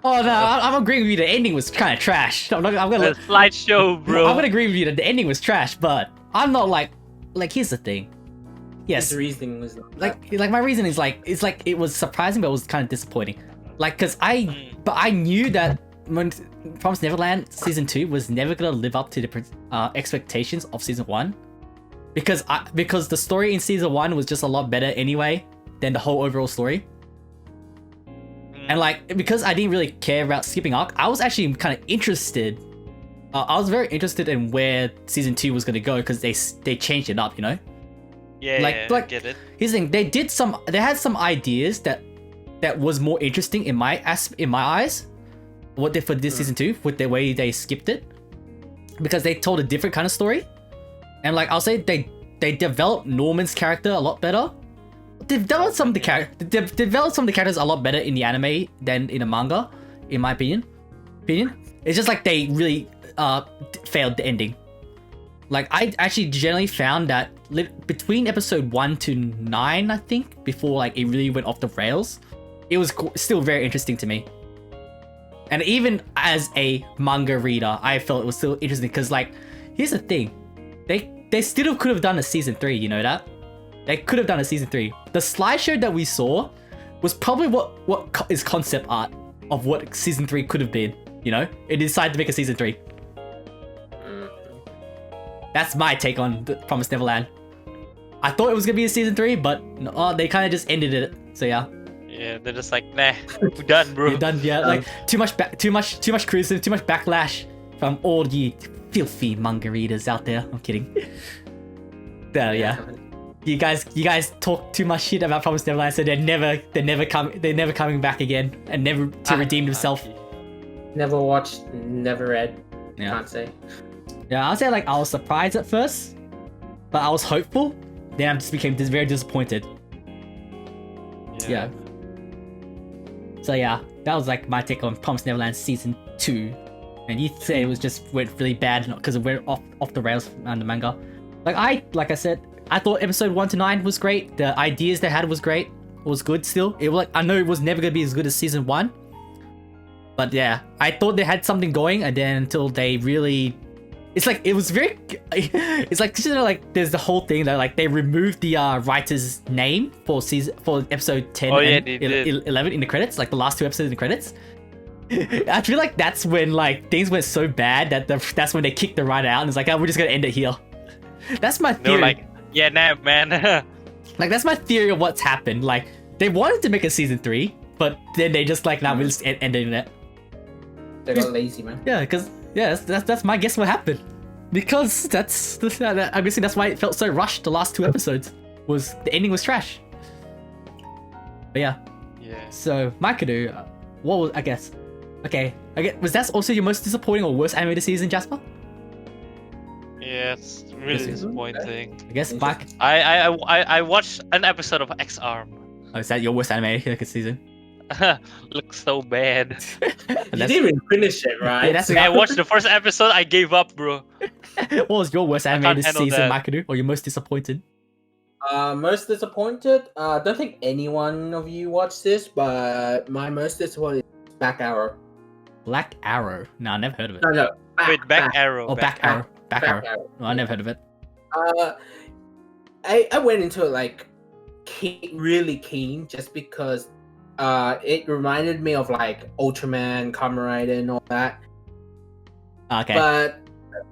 Oh no, I'm agreeing with you. The ending was kind of trash. I'm gonna the slideshow, bro. I'm gonna agree with you that the ending was trash, but I'm not like here's the thing. Yes, His reasoning was like my reason is like it was surprising, but it was kind of disappointing. Like, cause I knew that Promised Neverland season 2 was never gonna live up to the expectations of season 1, because the story in season 1 was just a lot better anyway than the whole overall story. And like, because I didn't really care about skipping arc, I was actually kind of interested. I was very interested in where season 2 was gonna go because they changed it up, you know. Yeah, like, I get it. Here's the thing: they had some ideas that was more interesting in my eyes. What they for this season 2 with the way they skipped it, because they told a different kind of story, and like I'll say they developed Norman's character a lot better. They developed some of the characters a lot better in the anime than in the manga, in my opinion. It's just like they really failed the ending. Like, I actually generally found that between episode 1 to 9, I think, before like it really went off the rails, it was still very interesting to me. And even as a manga reader, I felt it was still interesting because, like, here's the thing, they still could have done a season 3. You know that? They could have done a season 3. The slideshow that we saw was probably what is concept art of what season 3 could have been. You know, it decided to make a season 3. That's my take on the Promised Neverland. I thought it was gonna be a season 3, but they kind of just ended it. So yeah. Yeah, they're just like, nah, we're done, bro. You're done. Yeah, like too much criticism, too much backlash from all you filthy manga readers out there. I'm kidding. Yeah. You guys talk too much shit about Promised Neverland, so they're never coming back again and never to redeem themselves. Never watched, never read. Yeah. Can't say. Yeah, I'll say like I was surprised at first, but I was hopeful. Then I just became very disappointed. Yeah. So yeah, that was like my take on Promised Neverland season 2. And you say it was just went really bad because it went off the rails on the manga. Like I said, I thought episode 1 to 9 was great. The ideas they had was great. It was good still. It was like, I know it was never gonna be as good as season 1. But yeah, I thought they had something going, and then until they really, it's like it was very, it's like, you know, like there's the whole thing that like they removed the writer's name for episode 10 and 11 in the credits, like the last 2 episodes in the credits. I feel like that's when like things went so bad that that's when they kicked the writer out and it's like, oh, we're just gonna end it here. That's my theory. They're like, yeah, nah, man. Like that's my theory of what's happened. Like they wanted to make a season 3, but then they just like, nah, we're just ending it. They got lazy, man. Yeah, because that's my guess what happened. Because I'm guessing that's why it felt so rushed. The last 2 episodes was the ending was trash. But yeah. Yeah. So Maikeru, what was I guess was that also your most disappointing or worst anime this season, Jasper? Yeah, it's really disappointing. I guess Mike. I watched an episode of X Arm. Oh, is that your worst anime this season? Looks so bad. You didn't even finish it, right? Yeah, I watched the first episode. I gave up, bro. What was your worst anime this handle season, that. Maikeru, or your most disappointed? Most disappointed. Don't think any one of you watched this, but my most disappointed is Back Arrow. Black Arrow. No, I never heard of it. No. Wait, Back Arrow. Oh, Back Arrow. Back Arrow. No, I never heard of it. I went into it like really keen just because it reminded me of like Ultraman, Kamen Rider, and all that. Okay. But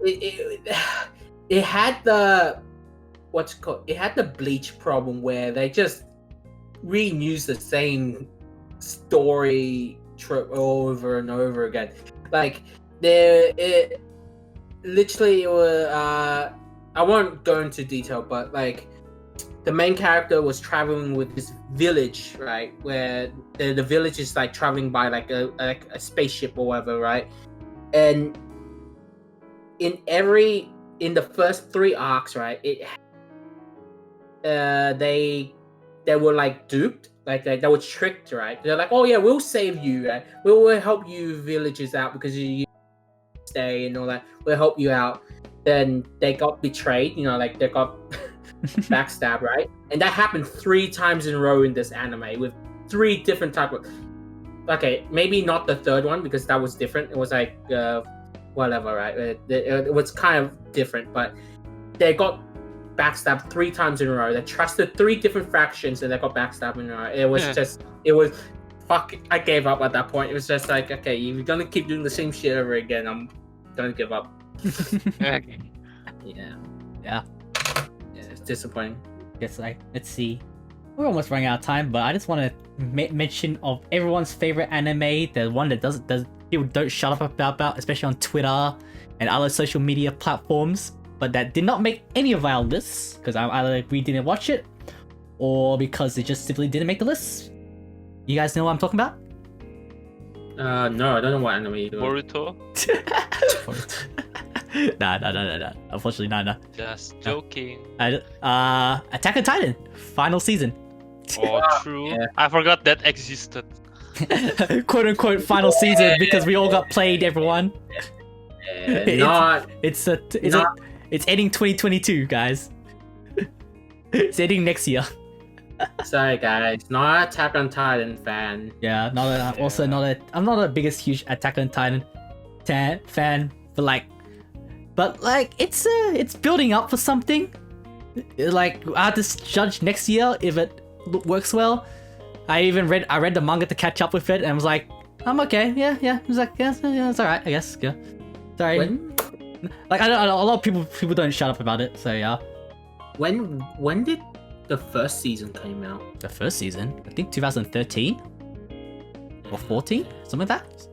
it had the what's it called? It had the Bleach problem where they just reused the same story trope over and over again. Like it literally was. I won't go into detail, but like the main character was traveling with this village, right? Where the village is like traveling by like a spaceship or whatever, right? And in the first 3 arcs, right? They were like duped, like they were tricked, right? They're like, oh yeah, we'll save you, right? We'll help you villages out because you stay and all that. We'll help you out. Then they got betrayed, like they got backstabbed, right? And that happened 3 times in a row in this anime with 3 different type of. Okay, maybe not the third one because that was different. It was like whatever, right? It was kind of different, but they got backstabbed 3 times in a row. They trusted 3 different factions and they got backstabbed in a row. It was fuck. I gave up at that point. It was just like, okay, if you're gonna keep doing the same shit over again, I'm gonna give up. Okay. Yeah. It's disappointing. Let's see. We're almost running out of time, but I just want to mention of everyone's favorite anime, the one that does people don't shut up about, especially on Twitter and other social media platforms, but that did not make any of our lists because either we didn't watch it or because it just simply didn't make the list. You guys know what I'm talking about? No, I don't know what anime you're doing. Boruto? Nah. Unfortunately, nah. Just joking. Attack on Titan, final season. Oh, true. Yeah. I forgot that existed. Quote unquote final season because we all got played, everyone. It's ending 2022, guys. It's ending next year. Sorry, guys. Not Attack on Titan fan. Yeah, I'm not a biggest huge Attack on Titan fan, but it's building up for something. Like I have to judge next year if it works well. I read the manga to catch up with it and was like, I'm okay. Yeah. I was like, yeah, it's alright, I guess. Yeah. Sorry. Like I don't a lot of people don't shut up about it, so yeah. When did the first season came out? The first season? I think 2013 or 14, something like that.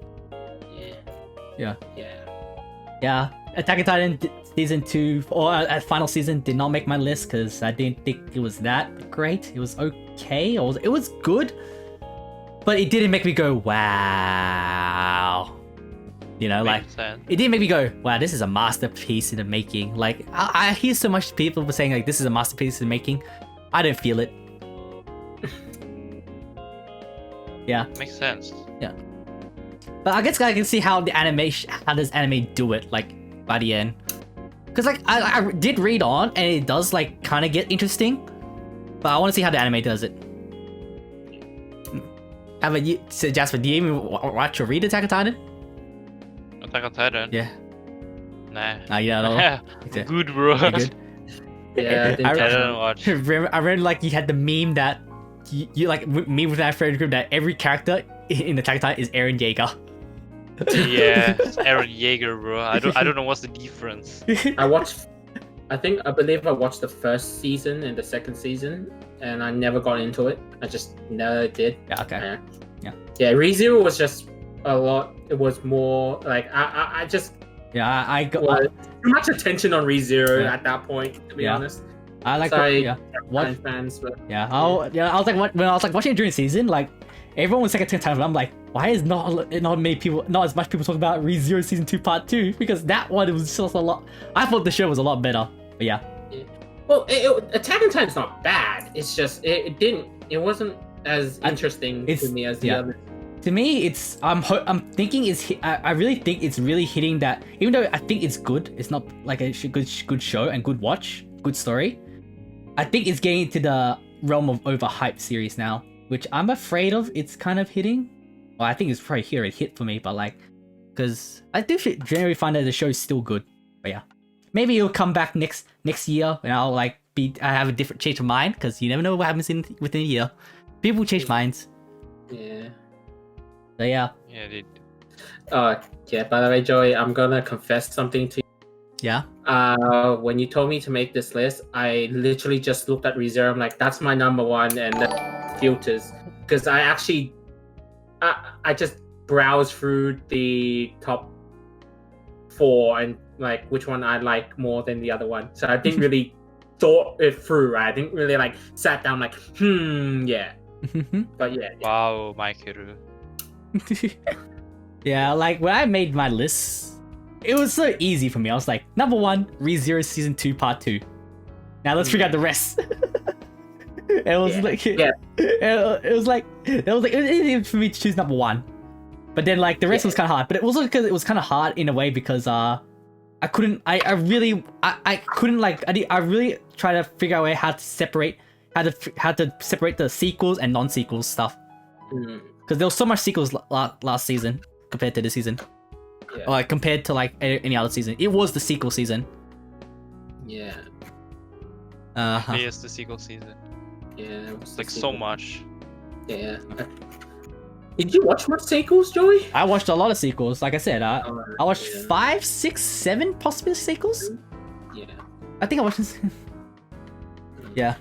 Yeah. Attack on Titan season 2 or final season did not make my list because I didn't think it was that great. It was okay, it was good, but it didn't make me go wow. It didn't make me go, wow, this is a masterpiece in the making. Like I hear so much people saying like this is a masterpiece in the making. I didn't feel it. Yeah. Makes sense. Yeah. But I guess I can see how how does anime do it, like by the end. Because like I did read on and it does like kind of get interesting, but I want to see how the anime does it. How about you, so Jasper? Do you even watch or read Attack on Titan? Attack on Titan? Yeah. Nah. Yeah. Good, bro. Good. Yeah, I didn't watch. I remember like you had the meme that you like me with that friend group that every character in Attack on Titan is Eren Yeager. Yeah, it's Eren Yeager, bro. I don't know what's the difference. I believe I watched the first season and the second season, and I never got into it. I just never did. Yeah. Okay. Yeah. ReZero was just a lot. It was more like I just. Yeah, I got too much attention on ReZero at that point. To be honest, I like fans, but I was like when I was like watching it during season, like everyone was like Attack on Titan. I'm like, why is not as much people talking about ReZero season 2 part 2? Because that one, it was just a lot. I thought the show was a lot better. But yeah. Well, Attack on Titan's not bad. It's just it wasn't as interesting to me as the other. To me, I'm thinking I really think it's really hitting that. Even though I think it's good, it's not like a good show and good watch, good story. I think it's getting into the realm of overhyped series now, which I'm afraid of. It's kind of hitting. Well, I think it's probably here it hit for me, but like, because I do generally find that the show is still good. But yeah, maybe it'll come back next year, and I'll like I have a different change of mind, because you never know what happens within a year. People change minds. Yeah. So yeah. Yeah, they do. Yeah. By the way, Joey, I'm gonna confess something to you. Yeah. When you told me to make this list, I literally just looked at ReZero. I'm like, that's my number one, and then filters, because I actually, I just browsed through the top 4 and like which one I like more than the other one. So I didn't really thought it through. Right? I didn't really like sat down like, yeah. But yeah. Wow, Maikeru. Yeah, like when I made my list, it was so easy for me. I was like, number 1, ReZero Season 2 Part 2. Now let's figure out the rest. It was easy for me to choose number 1. But then like the rest was kind of hard. But it was also because it was kind of hard in a way because I really tried to figure out a way how to separate the sequels and non-sequels stuff. Because there was so much sequels last season compared to this season. Yeah. Or like compared to like any other season. It was the sequel season. Yeah. It is the sequel season. Yeah. It was Like so much. Yeah. Did you watch much sequels, Joey? I watched a lot of sequels. Like I said, I watched 5, 6, 7 possible sequels. Yeah. I think I watched this. Yeah.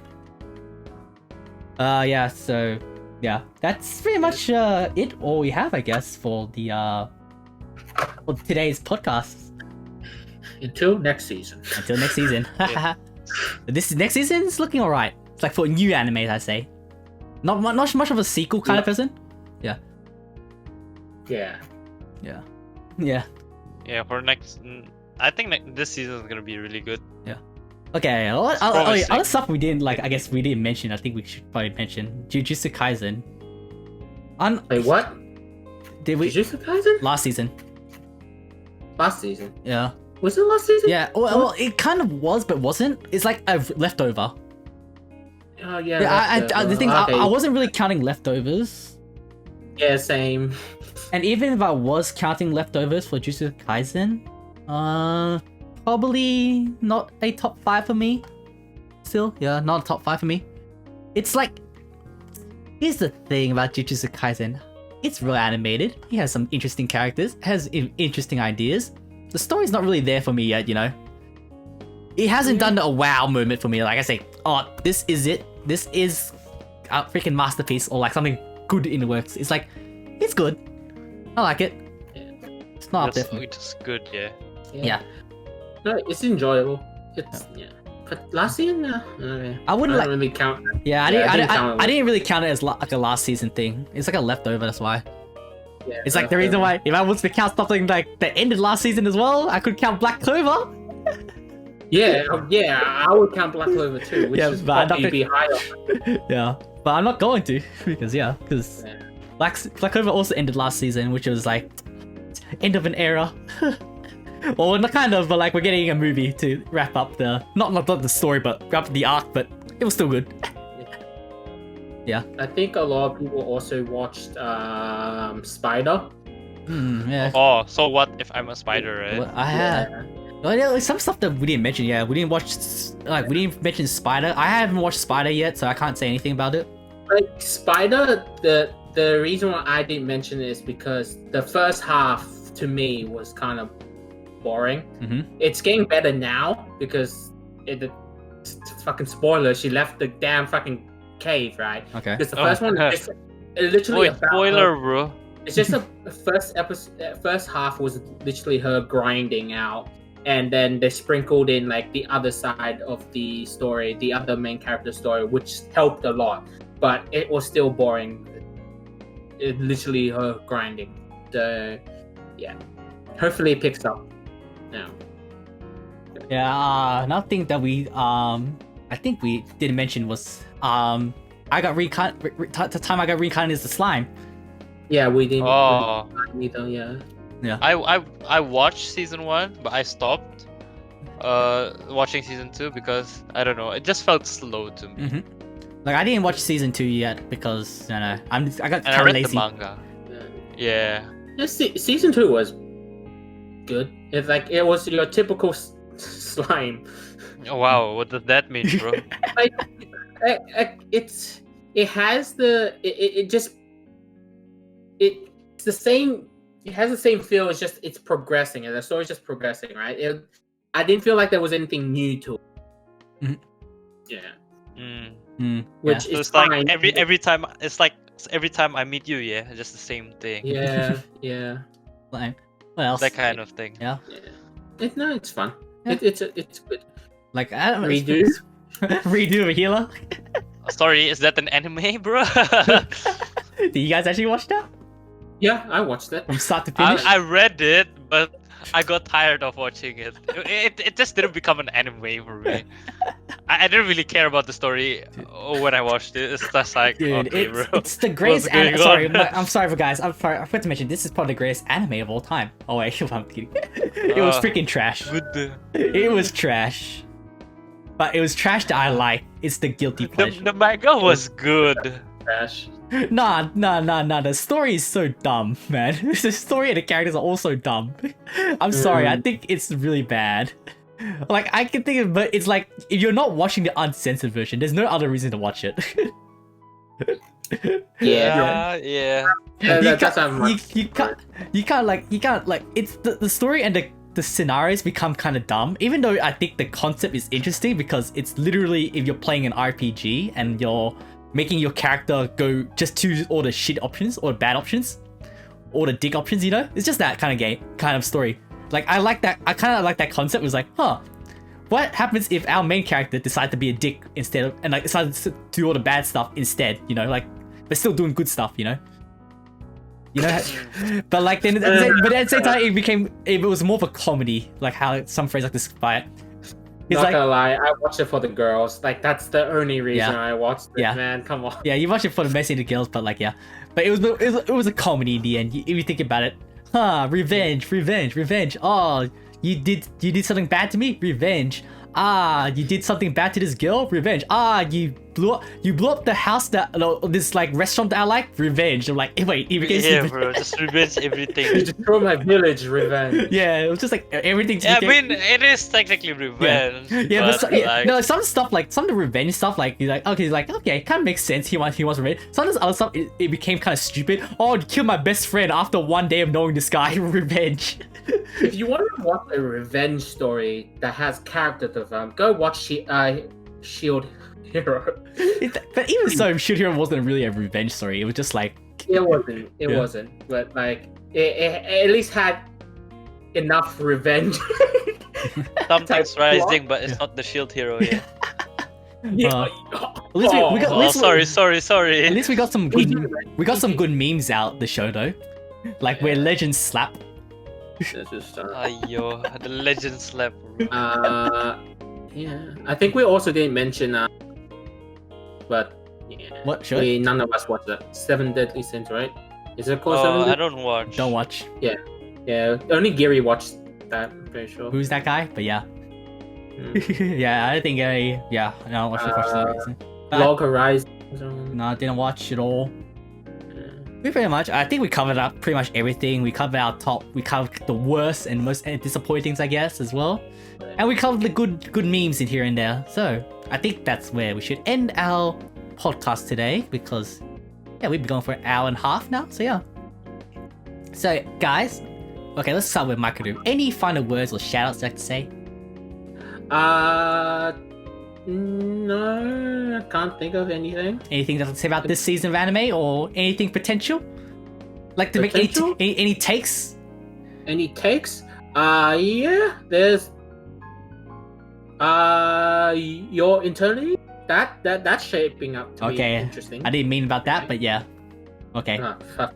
Yeah. So, yeah, that's pretty much it. All we have, I guess, for the for today's podcast. Until next season. Until next season. This next season is looking alright. It's like for new animes, I say. Not much of a sequel kind of person. Yeah. Yeah. Yeah. Yeah. Yeah, for next, I think this season is gonna be really good. Yeah. Okay. Other stuff we didn't like. I guess we didn't mention. I think we should probably mention Jujutsu Kaisen. Wait, what? Did we? Jujutsu Kaisen? Last season. Last season. Yeah. Was it last season? Yeah. Well, it kind of was, but wasn't. It's like a leftover. Oh yeah. Yeah. The thing, okay. I wasn't really counting leftovers. Yeah, same. And even if I was counting leftovers for Jujutsu Kaisen, probably not a top 5 for me. Still, yeah, not a top 5 for me. It's like, here's the thing about Jujutsu Kaisen. It's real animated. He has some interesting characters, has interesting ideas. The story's not really there for me yet, you know. It hasn't done a wow moment for me. Like I say, oh, this is it. This is a freaking masterpiece, or like something good in the works. It's like, it's good. I like it. It's not up there for me. It's good, yeah. Yeah. No, it's enjoyable. It's but last season, I wouldn't like really count. Yeah, I didn't really count it as like a last season thing. It's like a leftover. That's why. Yeah, it's like the reason why if I was to count something like that ended last season as well, I could count Black Clover. Yeah, I would count Black Clover too, which is probably be higher. Yeah, but I'm not going to because Black Clover also ended last season, which was like end of an era. Well, not kind of, but like we're getting a movie to wrap up the not the story, but wrap up the arc. But it was still good. Yeah. I think a lot of people also watched Spider. Yeah. Oh, so what if I'm a spider, right? Well, I had. Well, yeah, some stuff that we didn't mention. Yeah, we didn't mention Spider. I haven't watched Spider yet, so I can't say anything about it. Like Spider, the reason why I didn't mention it is because the first half to me was kind of boring. It's getting better now because fucking spoiler, she left the damn fucking cave, right? Okay. Because the first one is literally about spoiler, her. bro. It's just the first half was literally her grinding out, and then they sprinkled in like the other side of the story, the other main character story, which helped a lot, but it was still boring. It literally her grinding. Hopefully it picks up now. Yeah, another thing that we I think we didn't mention was the time I got reincarnated as the slime. Yeah, we didn't. Oh. Either, yeah. Yeah. I watched season 1, but I stopped. watching season 2 because I don't know, it just felt slow to me. Like I didn't watch season 2 yet because I got And I kind of read lazy. the manga. Yeah. Season 2 was good. It was your typical slime. Oh, wow, what does that mean, bro? Like it's the same. It has the same feel. It's just it's progressing, and the story's just progressing, right? I didn't feel like there was anything new to it. Yeah. Which So is it's fine. like every time it's like every time I meet you, yeah, just the same thing. Yeah, yeah. Like, what else? That kind of thing. Yeah. No, it's fun. Yeah. It's good. Like I don't know. Redo. Redo a healer. Sorry, is that an anime, bro? Did you guys actually watch that Yeah, I watched it. from start to finish? I read it, but I got tired of watching it. It just didn't become an anime for me. I didn't really care about the story when I watched it. It's just like, Dude, okay, bro. it's the greatest What's going anime. Sorry, on? I'm sorry for guys. I forgot to mention this is probably the greatest anime of all time. Oh wait, I'm kidding. It was freaking trash. Good. It was trash. But it was trash that I like. It's the guilty pleasure. The manga was good. Crash. Nah. The story is so dumb, man. The story and the characters are also dumb. I'm sorry. I think it's really bad. Like I can think of, but it's like if you're not watching the uncensored version, there's no other reason to watch it. Yeah. You can't like it's the story and the scenarios become kind of dumb, even though I think the concept is interesting because it's literally if you're playing an RPG and you're making your character go just choose all the shit options or bad options or the dick options, you know, it's just that kind of story. Like I like that. I kind of like that concept. It was like, what happens if our main character decides to be a dick instead of, and like decides to do all the bad stuff instead, you know, like but still doing good stuff, you know. But like then, but at the same time, it was more of a comedy, like how some friends like to describe it. It's Not gonna lie, I watched it for the girls. Like that's the only reason Yeah. I watched it. Yeah. Man, come on. Yeah, you watch it for the messy and the girls, but like but it was a comedy in the end. If you think about it, revenge. Oh, you did something bad to me, revenge. You did something bad to this girl, revenge. You blew up the house this like restaurant that I like, revenge. I'm like, wait, it became Yeah, bro, just revenge You everything. destroyed my village, revenge. Yeah, it was just like everything. Yeah, I mean, it is technically revenge. Yeah, but like, no, some stuff like some of the revenge stuff, like you're like, okay, it kind of makes sense. He wants revenge. Some of this other stuff, it became kind of stupid. Oh, I'd kill my best friend after one day of knowing this guy. Revenge. If you want to watch a revenge story that has character development, go watch Shield Hero. But even so, Shield Hero wasn't really a revenge story. It was just like It wasn't. But like, it at least had enough revenge. something's type rising, but it's not the shield hero yet. Yeah. At least we got. Oh, At least sorry. At least we got some good memes out the show though, like where legends slap. That's just, Ayo, the legend slap. yeah. I think we also didn't mention, but yeah. What show? None of us watched that. 7 Deadly Sins, right? Is it called 7 Oh, Deadly? I don't watch. Don't watch. Yeah, only Gary watched that. I'm pretty sure. Who's that guy? But yeah, yeah, I think I don't watch the first reason. Log Horizon. No, I didn't watch it all. We pretty much, I think we covered up pretty much everything. We covered our top, we covered the worst and most disappointing things, I guess, as well. And we covered the good memes in here and there. So I think that's where we should end our podcast today because, yeah, we've been going for an hour and a half now. So yeah. So guys, okay, let's start with Maikeru. Any final words or shoutouts you'd like to say? No, I can't think of anything. Anything to say about this season of anime or anything potential? Like to Potential? make any takes? Any takes? Yeah, there's your eternity. That's shaping up to be interesting. I didn't mean about that, but yeah. Okay. Oh, fuck.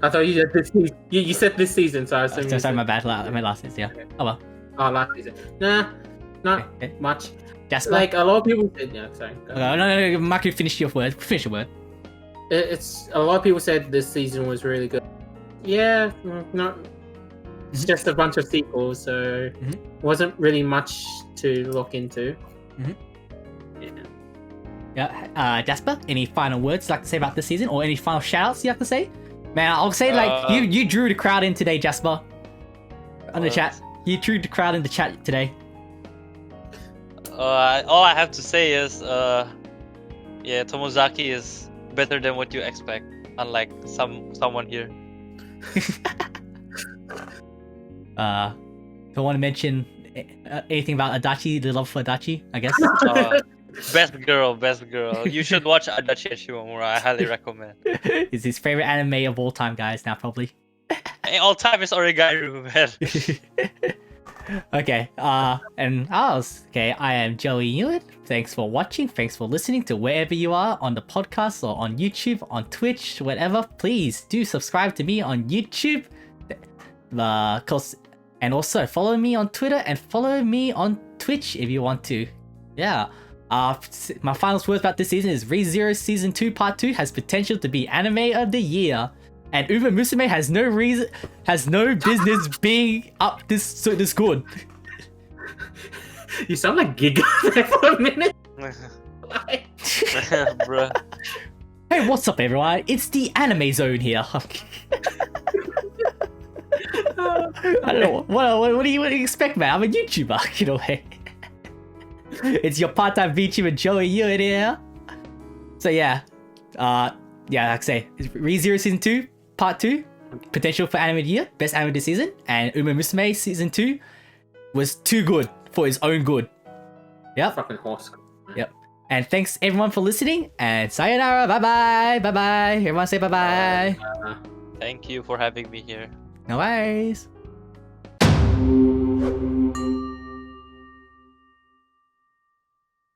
I thought you said this season. You said this season, so I was assuming. Sorry, my bad. My last season, yeah. Okay. Oh well. Oh, last season. Nah, not Okay. much. Jasper? Like a lot of people said. Yeah, sorry. Go ahead. No, Maikeru, finish your word. Finish your word. It's a lot of people said this season was really good. Yeah, not It's just a bunch of sequels, so wasn't really much to look into. Yeah. Jasper, any final words you'd like to say about this season, or any final shout-outs you have to say? Man, I'll say you drew the crowd in today, Jasper. On the chat, you drew the crowd in the chat today. All I have to say is, Tomozaki is better than what you expect, unlike someone here. Don't want to mention anything about Adachi, the love for Adachi, I guess. Best girl. You should watch Adachi and Shimomura. I highly recommend. It's his favorite anime of all time, guys. Now probably. All time is Origairu, man. Okay. Okay. I am joeynewin. Thanks for watching. Thanks for listening to wherever you are on the podcast or on YouTube, on Twitch, whatever. Please do subscribe to me on YouTube. And also follow me on Twitter and follow me on Twitch if you want to. Yeah. My final words about this season is ReZero Season 2 Part 2 has potential to be Anime of the Year. And Uma Musume has no business being up this good. You sound like Giga there for a minute. Bruh. Hey, what's up everyone? It's the Anime Zone here. I don't know. What do you expect, man? I'm a YouTuber, you know. It's your part-time VTuber Joey here. So yeah. Like I say, ReZero Season 2, Part 2, potential for Anime of the Year, Best Anime of the Season, and Uma Musume Season 2 was too good for its own good. Yep. Fucking horse. Yep. And thanks everyone for listening, and sayonara, bye bye. Everyone say bye bye. Thank you for having me here. No worries.